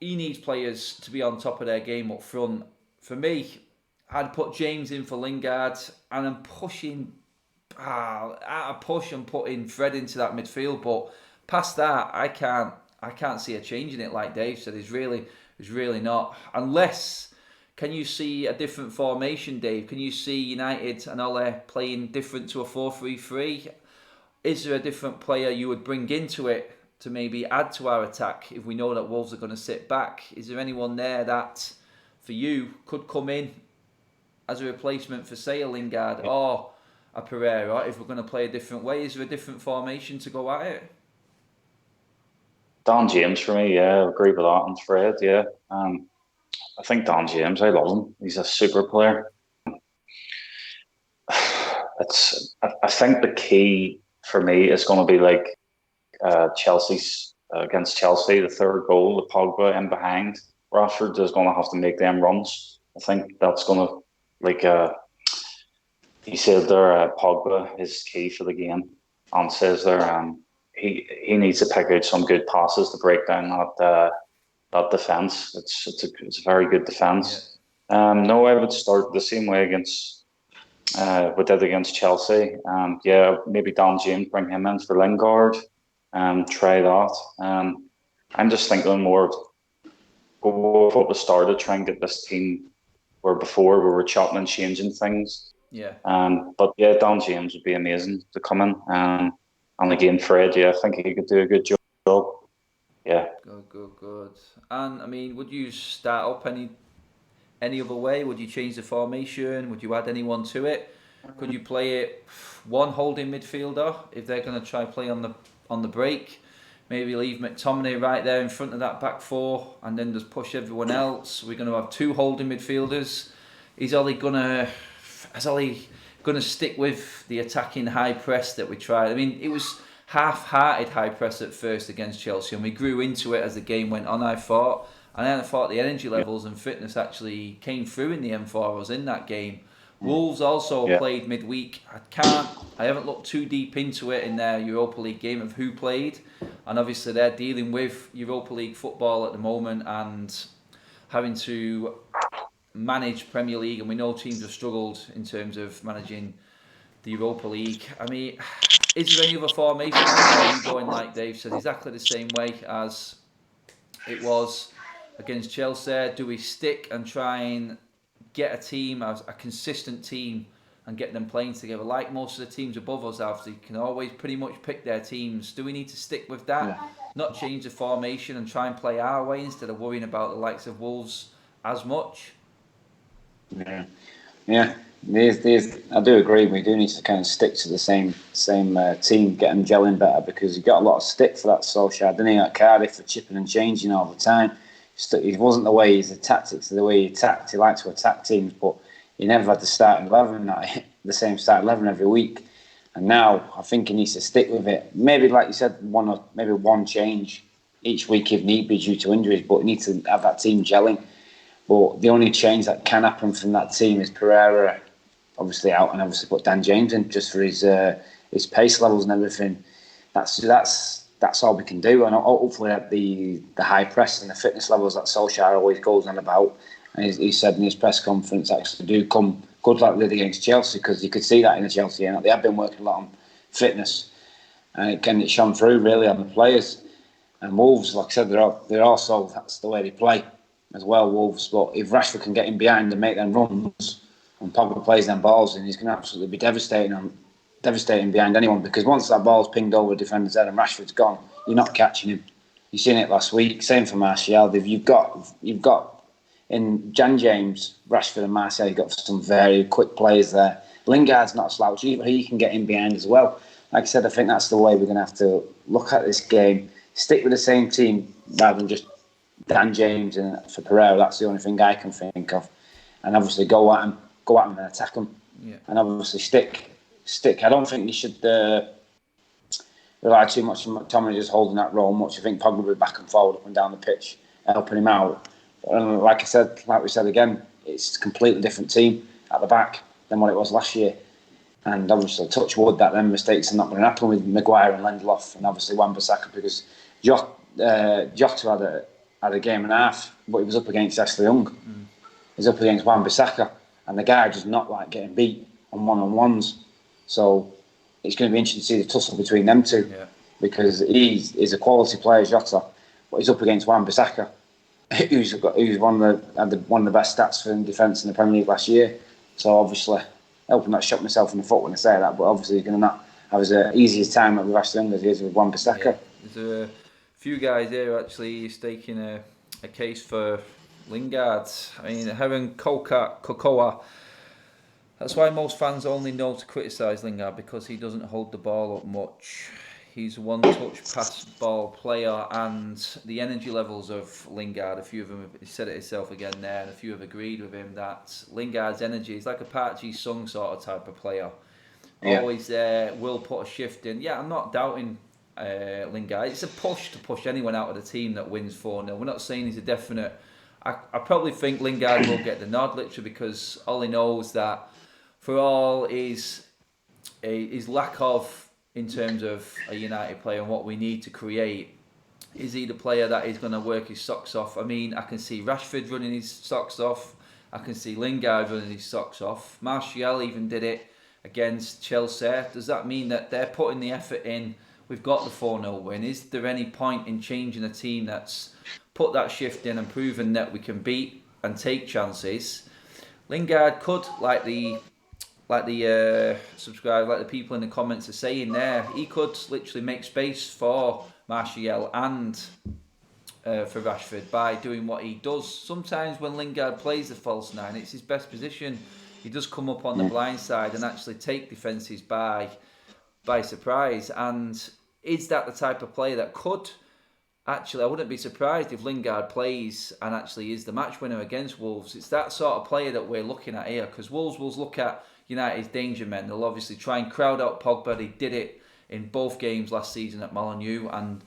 he needs players to be on top of their game up front. For me, I'd put James in for Lingard, and I'm pushing out a push and putting Fred into that midfield. But past that, I can't see a change in it. Like Dave said, it's really not. Unless, can you see a different formation, Dave? Can you see United and Ole playing different to a 4-3-3? Is there a different player you would bring into it to maybe add to our attack if we know that Wolves are going to sit back? Is there anyone there that, for you, could come in as a replacement for, say, a Lingard or a Pereira if we're going to play a different way? Is there a different formation to go at it?
Dan James for me, yeah, I agree with that. And Fred, yeah. I think Dan James, I love him. He's a super player. I think the key for me is going to be like Chelsea's against Chelsea, the third goal, the Pogba in behind. Rashford is going to have to make them runs. I think that's going to, like he said there, Pogba is key for the game, and says there he needs to pick out some good passes to break down that defence. It's a very good defence. Yeah. No, I would start the same way against we did against Chelsea. Maybe Dan James, bring him in for Lingard. Try that. I'm just thinking more of what we started, try and get this team where before we were chopping and changing things.
Yeah.
But yeah, Dan James would be amazing to come in. And again, Fred, yeah, I think he could do a good job. Yeah.
Good. And I mean, would you start up any other way? Would you change the formation? Would you add anyone to it? Could you play it one holding midfielder if they're going to try play on the break? Maybe leave McTominay right there in front of that back four, and then just push everyone else. We're going to have two holding midfielders. Is Ollie going to stick with the attacking high press that we tried? I mean, it was half-hearted high press at first against Chelsea, and we grew into it as the game went on, I thought. And then I thought the energy levels and fitness actually came through in the end for us in that game. Wolves also played midweek. I haven't looked too deep into it in their Europa League game of who played. And obviously they're dealing with Europa League football at the moment and having to manage Premier League. And we know teams have struggled in terms of managing the Europa League. I mean, is there any other formation? Or are you going, like Dave said, exactly the same way as it was against Chelsea? Do we stick and try and get a team, a consistent team, and get them playing together like most of the teams above us have? They can always pretty much pick their teams. Do we need to stick with that? Yeah. Not change the formation and try and play our way instead of worrying about the likes of Wolves as much?
Yeah. I do agree. We do need to kind of stick to the same team, get them gelling better, because he got a lot of stick for that Solskjaer, didn't he, at Cardiff, for chipping and changing all the time. It wasn't the way his tactics, the way he attacked. He liked to attack teams, but he never had the starting 11, the same starting 11 every week. And now I think he needs to stick with it. Maybe, like you said, one change each week if need be due to injuries, but he needs to have that team gelling. But the only change that can happen from that team is Pereira obviously out, and obviously put Dan James in just for his pace levels and everything. That's all we can do, and hopefully the high press and the fitness levels that Solskjaer always goes on about, and he said in his press conference, actually do come good like they did against Chelsea, because you could see that in the Chelsea end. They have been working a lot on fitness, and it shone through really on the players. And Wolves, like I said, they're also, that's the way they play as well, Wolves. But if Rashford can get in behind and make them runs, and Pogba plays them balls, and he's going to absolutely be devastating behind anyone, because once that ball's pinged over the defender's head and Rashford's gone, you're not catching him. You've seen it last week. Same for Martial. You've got in Jan James, Rashford and Martial, you've got some very quick players there. Lingard's not a slouch either. He can get in behind as well. Like I said, I think that's the way we're going to have to look at this game. Stick with the same team rather than just Dan James and for Pereira. That's the only thing I can think of. And obviously go at him and attack him.
Yeah.
And obviously stick. I don't think you should rely too much on McTominay just holding that role much. I think Pogba will be back and forward, up and down the pitch, helping him out. And like we said again, it's a completely different team at the back than what it was last year. And obviously, touch wood that them mistakes are not going to happen with Maguire and Lindelof, and obviously Wan-Bissaka, because Jota had a game and a half, but he was up against Ashley Young. He's up against Wan-Bissaka, and the guy does not like getting beat on one-on-ones. So it's going to be interesting to see the tussle between them two, because he's a quality player, Jota, but he's up against Wan-Bissaka, who's one of the best stats for defence in the Premier League last year. So obviously, I hope I'm not shot myself in the foot when I say that, but obviously he's going to not have as easy a time with Ashley Young as he is with Wan-Bissaka.
Yeah. There's a few guys here actually staking a case for Lingard. I mean, having Cocoa. That's why most fans only know to criticise Lingard, because he doesn't hold the ball up much. He's a one-touch pass ball player, and the energy levels of Lingard, a few of them, he said it himself again there, and a few have agreed with him that Lingard's energy is like a Park Ji-sung sort of type of player. Yeah. Always there, will put a shift in. Yeah, I'm not doubting Lingard. It's a push to push anyone out of the team that wins 4-0. We're not saying he's a definite. I probably think Lingard will get the nod, literally, because all he knows that for all his lack of, in terms of a United player and what we need to create, is he the player that is going to work his socks off? I mean, I can see Rashford running his socks off. I can see Lingard running his socks off. Martial even did it against Chelsea. Does that mean that they're putting the effort in? We've got the 4-0 win. Is there any point in changing a team that's put that shift in and proven that we can beat and take chances? Lingard could, like the people in the comments are saying there, he could literally make space for Martial and for Rashford by doing what he does. Sometimes when Lingard plays the false nine, it's his best position. He does come up on the blind side and actually take defences by surprise. And is that the type of player that could actually, I wouldn't be surprised if Lingard plays and actually is the match winner against Wolves. It's that sort of player that we're looking at here, because Wolves will look at United's danger men. They'll obviously try and crowd out Pogba. They did it in both games last season at Molineux and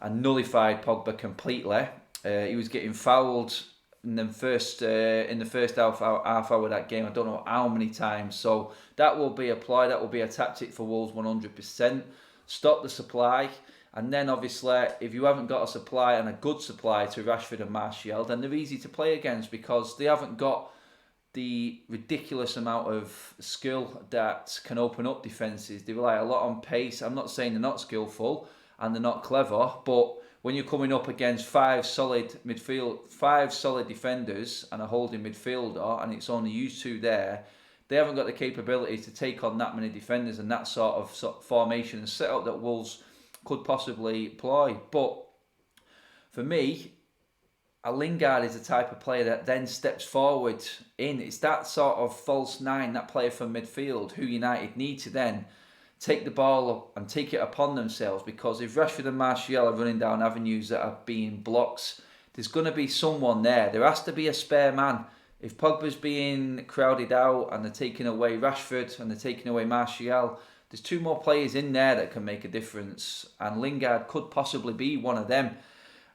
nullified Pogba completely. He was getting fouled in the first half hour of that game. I don't know how many times. So that will be a ploy. That will be a tactic for Wolves 100%. Stop the supply. And then obviously, if you haven't got a supply and a good supply to Rashford and Martial, then they're easy to play against, because they haven't got the ridiculous amount of skill that can open up defences. They rely a lot on pace. I'm not saying they're not skillful and they're not clever, but when you're coming up against five solid defenders and a holding midfielder, and it's only you two there, they haven't got the capability to take on that many defenders and that sort of formation and setup that Wolves could possibly employ. But for me, a Lingard is the type of player that then steps forward in. It's that sort of false nine, that player from midfield, who United need to then take the ball up and take it upon themselves. Because if Rashford and Martial are running down avenues that are being blocked, there's going to be someone there. There has to be a spare man. If Pogba's being crowded out and they're taking away Rashford and they're taking away Martial, there's two more players in there that can make a difference. And Lingard could possibly be one of them.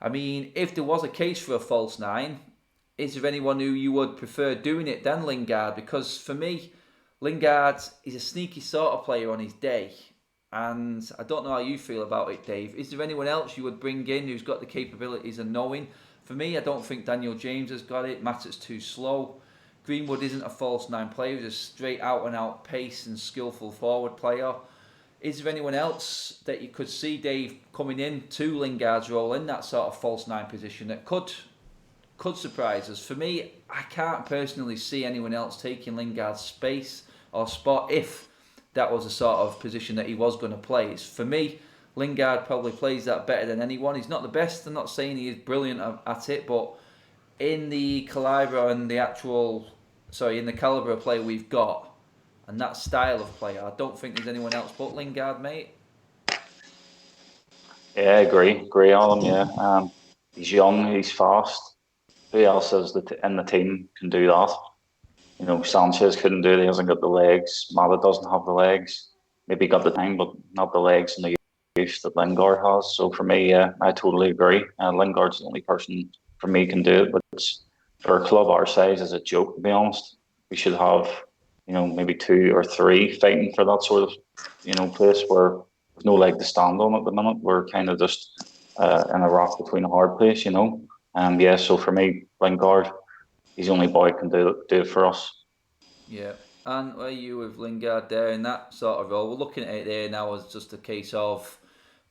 I mean, if there was a case for a false nine, is there anyone who you would prefer doing it than Lingard? Because for me, Lingard is a sneaky sort of player on his day. And I don't know how you feel about it, Dave. Is there anyone else you would bring in who's got the capabilities of knowing? For me, I don't think Daniel James has got it. Matter's too slow. Greenwood isn't a false nine player. He's a straight out and out pace and skillful forward player. is there anyone else that you could see, Dave, coming in to Lingard's role in that sort of false nine position that could surprise us? For me, I can't personally see anyone else taking Lingard's space or spot if that was the sort of position that he was going to play. For me, Lingard probably plays that better than anyone. He's not the best. I'm not saying he is brilliant at it, but in the calibre and the in the calibre of player we've got and that style of player, I don't think there's anyone else but Lingard, mate.
Yeah, I agree on him. Yeah, he's young, he's fast. Who else is in the team can do that? You know, Sanchez couldn't do it. He hasn't got the legs. Mata doesn't have the legs. Maybe got the time, but not the legs and the youth that Lingard has. So for me, yeah, I totally agree. Lingard's the only person for me can do it. But for a club our size, is a joke, to be honest. We should have, you know, maybe 2 or 3 fighting for that sort of, you know, place where there's no leg to stand on at the minute. We're kind of just in a rock between a hard place, you know. Yeah, so for me, Lingard, he's the only boy who can do it for us.
Yeah. And where are you with Lingard there in that sort of role? We're looking at it there now as just a case of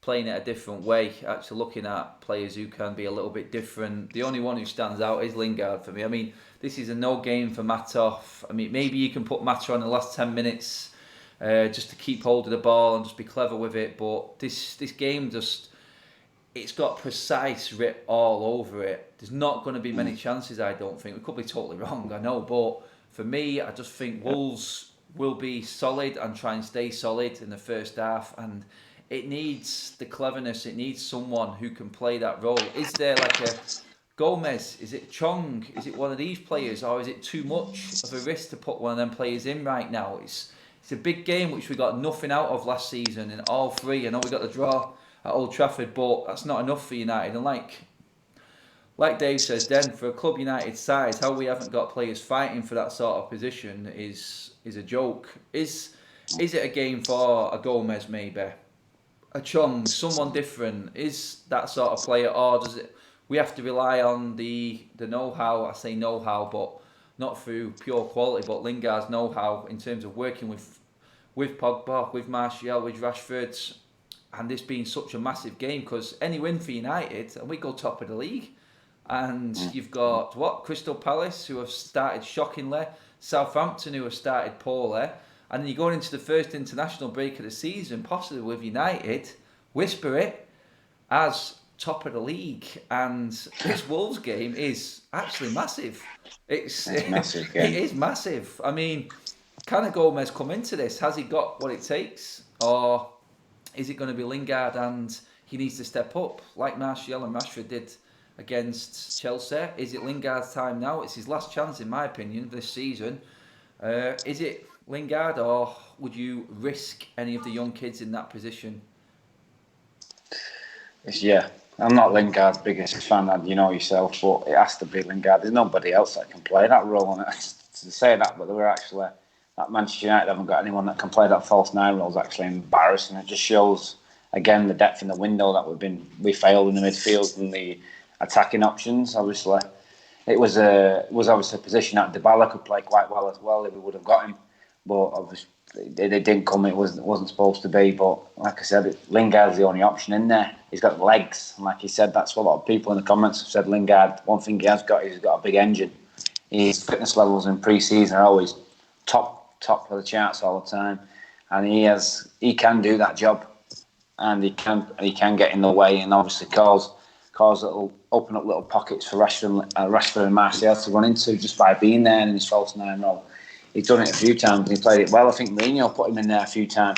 playing it a different way, actually looking at players who can be a little bit different. The only one who stands out is Lingard for me. I mean, this is a no game for Matteo. I mean, maybe you can put Matteo on the last 10 minutes just to keep hold of the ball and just be clever with it. But this game just, it's got precise writ all over it. There's not going to be many chances, I don't think. We could be totally wrong, I know. But for me, I just think Wolves will be solid and try and stay solid in the first half. And it needs the cleverness. It needs someone who can play that role. Is there like a Gomez? Is it Chong? Is it one of these players? Or is it too much of a risk to put one of them players in right now? It's a big game which we got nothing out of last season in all 3. I know we got the draw at Old Trafford, but that's not enough for United. And like Dave says, then for a club United size, how we haven't got players fighting for that sort of position is a joke. Is it a game for a Gomez maybe? A Chong, someone different, is that sort of player, or does it? We have to rely on the know-how. I say know-how, but not through pure quality, but Lingard's know-how in terms of working with Pogba, with Martial, with Rashford, and this being such a massive game because any win for United and we go top of the league, and you've got Crystal Palace who have started shockingly, Southampton who have started poorly. And then you're going into the first international break of the season, possibly with United, whisper it, as top of the league. And this Wolves game is actually massive. It's massive. It is massive. I mean, can Gomez come into this? Has he got what it takes? Or is it going to be Lingard and he needs to step up like Martial and Rashford did against Chelsea? Is it Lingard's time now? It's his last chance, in my opinion, this season. Is it Lingard, or would you risk any of the young kids in that position?
Yeah, I'm not Lingard's biggest fan, you know yourself, but it has to be Lingard. There's nobody else that can play that role. And to say that, but we're actually at Manchester United haven't got anyone that can play that false 9 role is actually embarrassing. It just shows again the depth in the window that we failed in the midfield and the attacking options. Obviously, it was obviously a position that Dybala could play quite well as well if we would have got him. But obviously, it didn't come. It wasn't supposed to be. But like I said, Lingard's the only option in there. He's got legs, and like he said, that's what a lot of people in the comments have said. Lingard, one thing he has got is he's got a big engine. His fitness levels in pre-season are always top of the charts all the time, and he can do that job, and he can get in the way and obviously cause open up little pockets for Rashford and Martial to run into just by being there in his false 9 role. He's done it a few times and he played it well. I think Mourinho put him in there a few times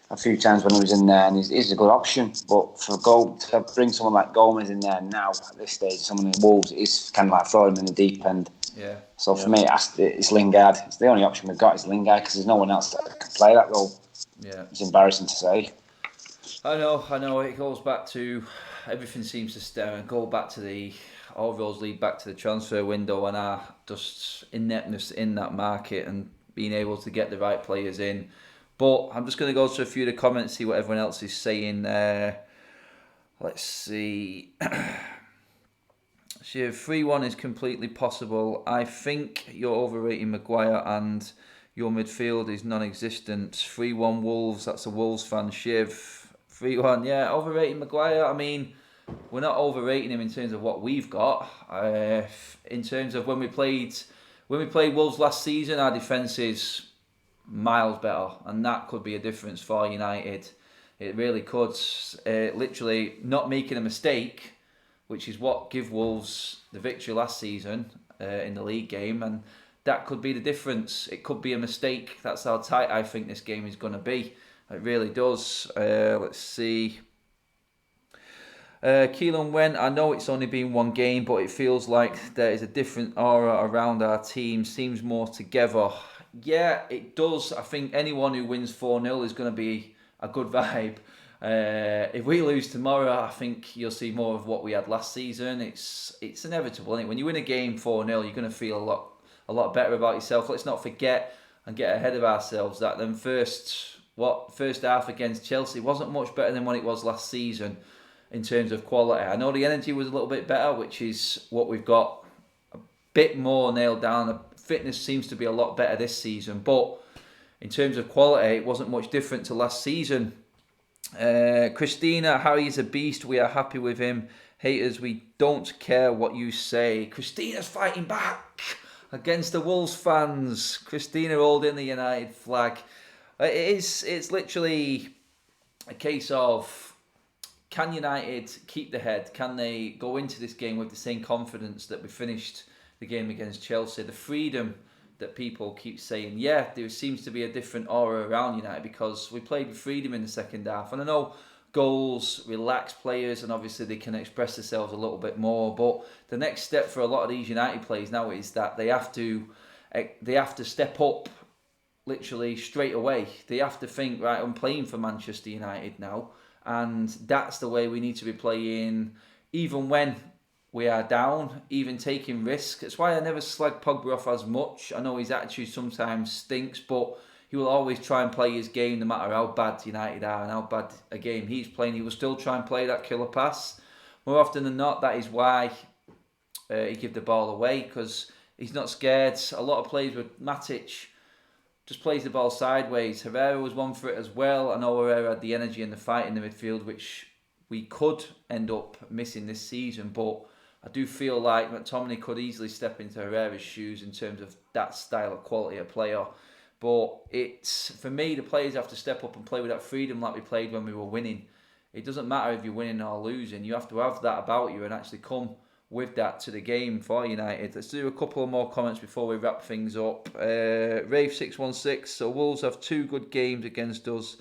when he was in there, and he's a good option. But to bring someone like Gomez in there now at this stage, someone in Wolves, it's kind of like throwing him in the deep end. Yeah. So for me, it's Lingard. It's the only option we've got is Lingard because there's no one else that can play that role. Yeah. It's embarrassing to say.
I know. It goes back to everything seems to stem and go back to all roads lead back to the transfer window and our just ineptness in that market and being able to get the right players in. But I'm just going to go to a few of the comments, see what everyone else is saying. Let's see. 3-1 is completely possible. I think you're overrating Maguire and Your midfield is non-existent. 3-1 Wolves. That's a Wolves fan. Shiv. 3-1. Yeah, overrating Maguire. I mean, we're not overrating him in terms of what we've got. In terms of when we played Wolves last season, our defence is miles better, and that could be a difference for United. It really could. Literally not making a mistake, which is what gave Wolves the victory last season in the league game, and that could be the difference. It could be a mistake. That's how tight I think this game is going to be. It really does. Let's see. Keelan Wen, I know it's only been one game, but it feels like there is a different aura around our team. Seems more together. Yeah, it does. I think anyone who wins 4-0 is going to be a good vibe. If we lose tomorrow, I think you'll see more of what we had last season. It's inevitable, isn't it? When you win a game 4-0, you're going to feel a lot better about yourself. Let's not forget and get ahead of ourselves that then first half against Chelsea wasn't much better than what it was last season in terms of quality. I know the energy was a little bit better, which is what we've got a bit more nailed down. The fitness seems to be a lot better this season, but in terms of quality, it wasn't much different to last season. Christina, Harry is a beast. We are happy with him. Haters, we don't care what you say. Christina's fighting back against the Wolves fans. Christina holding the United flag. It's literally a case of, can United keep the head? Can they go into this game with the same confidence that we finished the game against Chelsea? The freedom that people keep saying, yeah, there seems to be a different aura around United because we played with freedom in the second half. And I know goals relax players and obviously they can express themselves a little bit more. But the next step for a lot of these United players now is that they have to step up literally straight away. They have to think, right, I'm playing for Manchester United now. And that's the way we need to be playing, even when we are down, even taking risks. That's why I never slag Pogba off as much. I know his attitude sometimes stinks, but he will always try and play his game no matter how bad United are and how bad a game he's playing. He will still try and play that killer pass. More often than not, that is why he give the ball away, because he's not scared. A lot of players with Matic just plays the ball sideways. Herrera was one for it as well. I know Herrera had the energy and the fight in the midfield, which we could end up missing this season, but I do feel like McTominay could easily step into Herrera's shoes in terms of that style of quality of player. But it's, for me, the players have to step up and play with that freedom like we played when we were winning. It doesn't matter if you're winning or losing. You have to have that about you and actually come with that to the game for United. Let's do a couple of more comments before we wrap things up. Rave616, so Wolves have 2 good games against us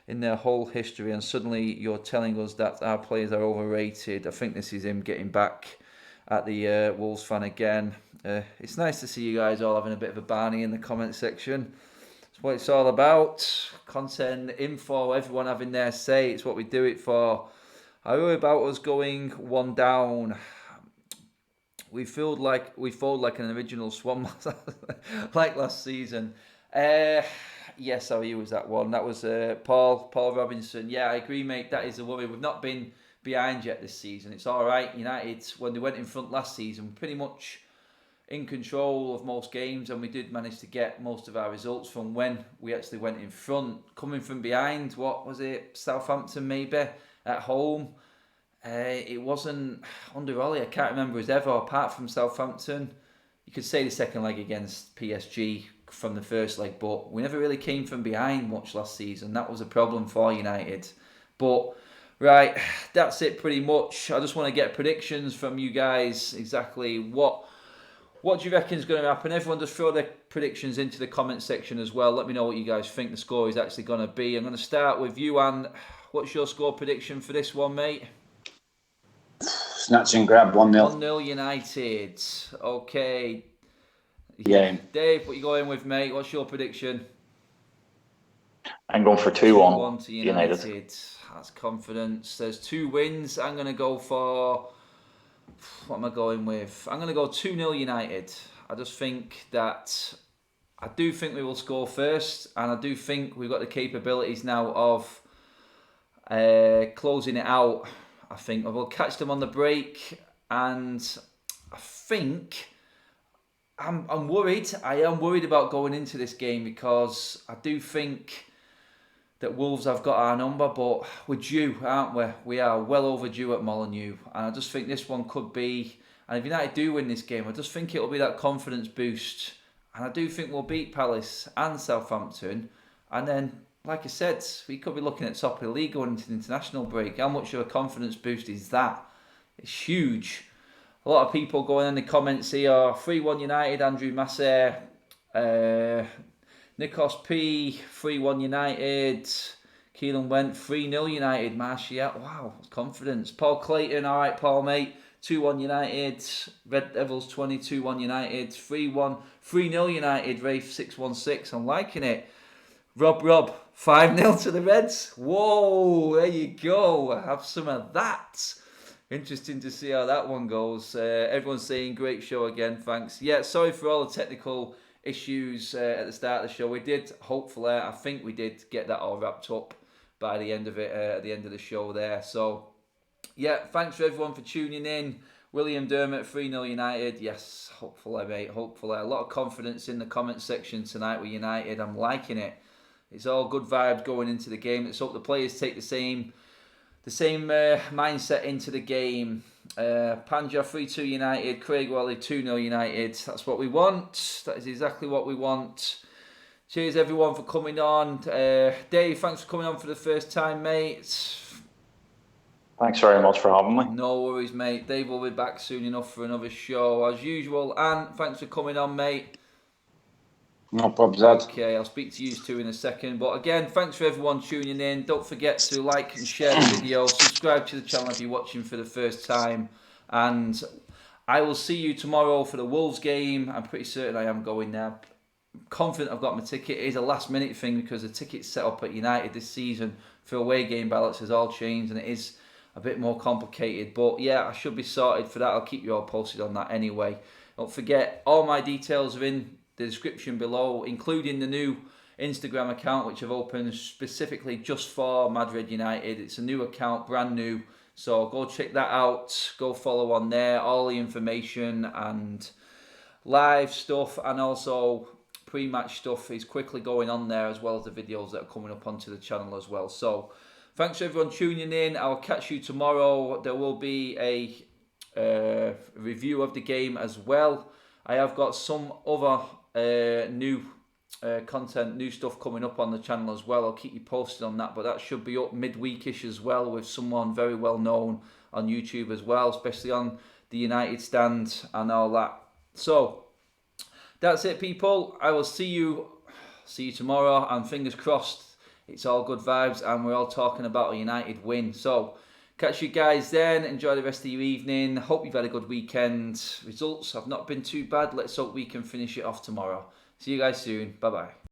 in their whole history, and suddenly you're telling us that our players are overrated. I think this is him getting back at the Wolves fan again. It's nice to see you guys all having a bit of a Barney in the comment section. It's what it's all about. Content, info, everyone having their say. It's what we do it for. I worry about us going 1 down. We fold like an original Swan like last season. Yes, how you was that one? That was Paul Robinson. Yeah, I agree, mate. That is a worry. We've not been behind yet this season. It's all right. United, when they went in front last season, pretty much in control of most games, and we did manage to get most of our results from when we actually went in front. Coming from behind, what was it? Southampton maybe at home. It wasn't under Ollie. I can't remember us ever apart from Southampton. You could say the second leg against PSG from the first leg, but we never really came from behind much last season. That was a problem for United. But right, that's it pretty much. I just want to get predictions from you guys. Exactly what do you reckon is going to happen? Everyone just throw their predictions into the comment section as well. Let me know what you guys think the score is actually going to be. I'm going to start with you, Anne. What's your score prediction for this one, mate?
Snatch and grab, 1-0.
1-0 United. Okay.
Yeah.
Dave, what you going with, mate? What's your prediction?
I'm going for 2-1
to United. That's confidence. There's 2 wins. I'm going to go for... What am I going with? I'm going to go 2-0 United. I just think that... I do think we will score first, and I do think we've got the capabilities now of closing it out. I think we'll catch them on the break, and I think I'm worried. I am worried about going into this game because I do think that Wolves have got our number, but we're due, aren't we? We are well overdue at Molineux, and I just think this one could be. And if United do win this game, I just think it'll be that confidence boost, and I do think we'll beat Palace and Southampton, and then, like I said, we could be looking at top of the league going into the international break. How much of a confidence boost is that? It's huge. A lot of people going in the comments here, 3-1 United, Andrew Masser, Nikos P, 3-1 United, Keelan Went, 3-0 United, Martial, wow, confidence. Paul Clayton, alright Paul mate, 2-1 United, Red Devils 2-1 United, 3-1, 3-0 United, Rafe 616, I'm liking it. Rob, 5-0 to the Reds, whoa, there you go, have some of that. Interesting to see how that one goes. Everyone's saying great show again, thanks. Yeah, sorry for all the technical issues at the start of the show. We did, hopefully, I think we did get that all wrapped up by the end of it, at the end of the show there. So, yeah, thanks for everyone for tuning in. William Dermott, 3-0 United. Yes, hopefully, mate, hopefully. A lot of confidence in the comment section tonight with United. I'm liking it. It's all good vibes going into the game. Let's hope the players take the same mindset into the game. Panja 3-2 United, Craig Wally 2-0 United. That's what we want. That is exactly what we want. Cheers everyone for coming on. Dave, thanks for coming on for the first time, mate.
Thanks very much for having me.
No worries, mate. Dave will be back soon enough for another show as usual. And thanks for coming on, mate.
No problem, Zed.
Okay, I'll speak to you two in a second. But again, thanks for everyone tuning in. Don't forget to like and share the video. Subscribe to the channel if you're watching for the first time. And I will see you tomorrow for the Wolves game. I'm pretty certain I am going now. I'm confident I've got my ticket. It is a last minute thing because the ticket's set up at United this season for away game ballots has all changed and it is a bit more complicated. But yeah, I should be sorted for that. I'll keep you all posted on that anyway. Don't forget, all my details are in the description below, including the new Instagram account which I've opened specifically just for Madrid United. It's a new account, brand new, so go check that out, go follow on there. All the information and live stuff and also pre-match stuff is quickly going on there, as well as the videos that are coming up onto the channel as well. So thanks for everyone tuning in. I'll catch you tomorrow. There will be a review of the game as well. I have got some other new content, new stuff coming up on the channel as well. I'll keep you posted on that, but that should be up midweekish as well with someone very well known on YouTube as well, especially on the United stand and all that. So that's it, people. I will see you tomorrow, and fingers crossed it's all good vibes and we're all talking about a United win. So catch you guys then. Enjoy the rest of your evening. Hope you've had a good weekend. Results have not been too bad. Let's hope we can finish it off tomorrow. See you guys soon. Bye-bye.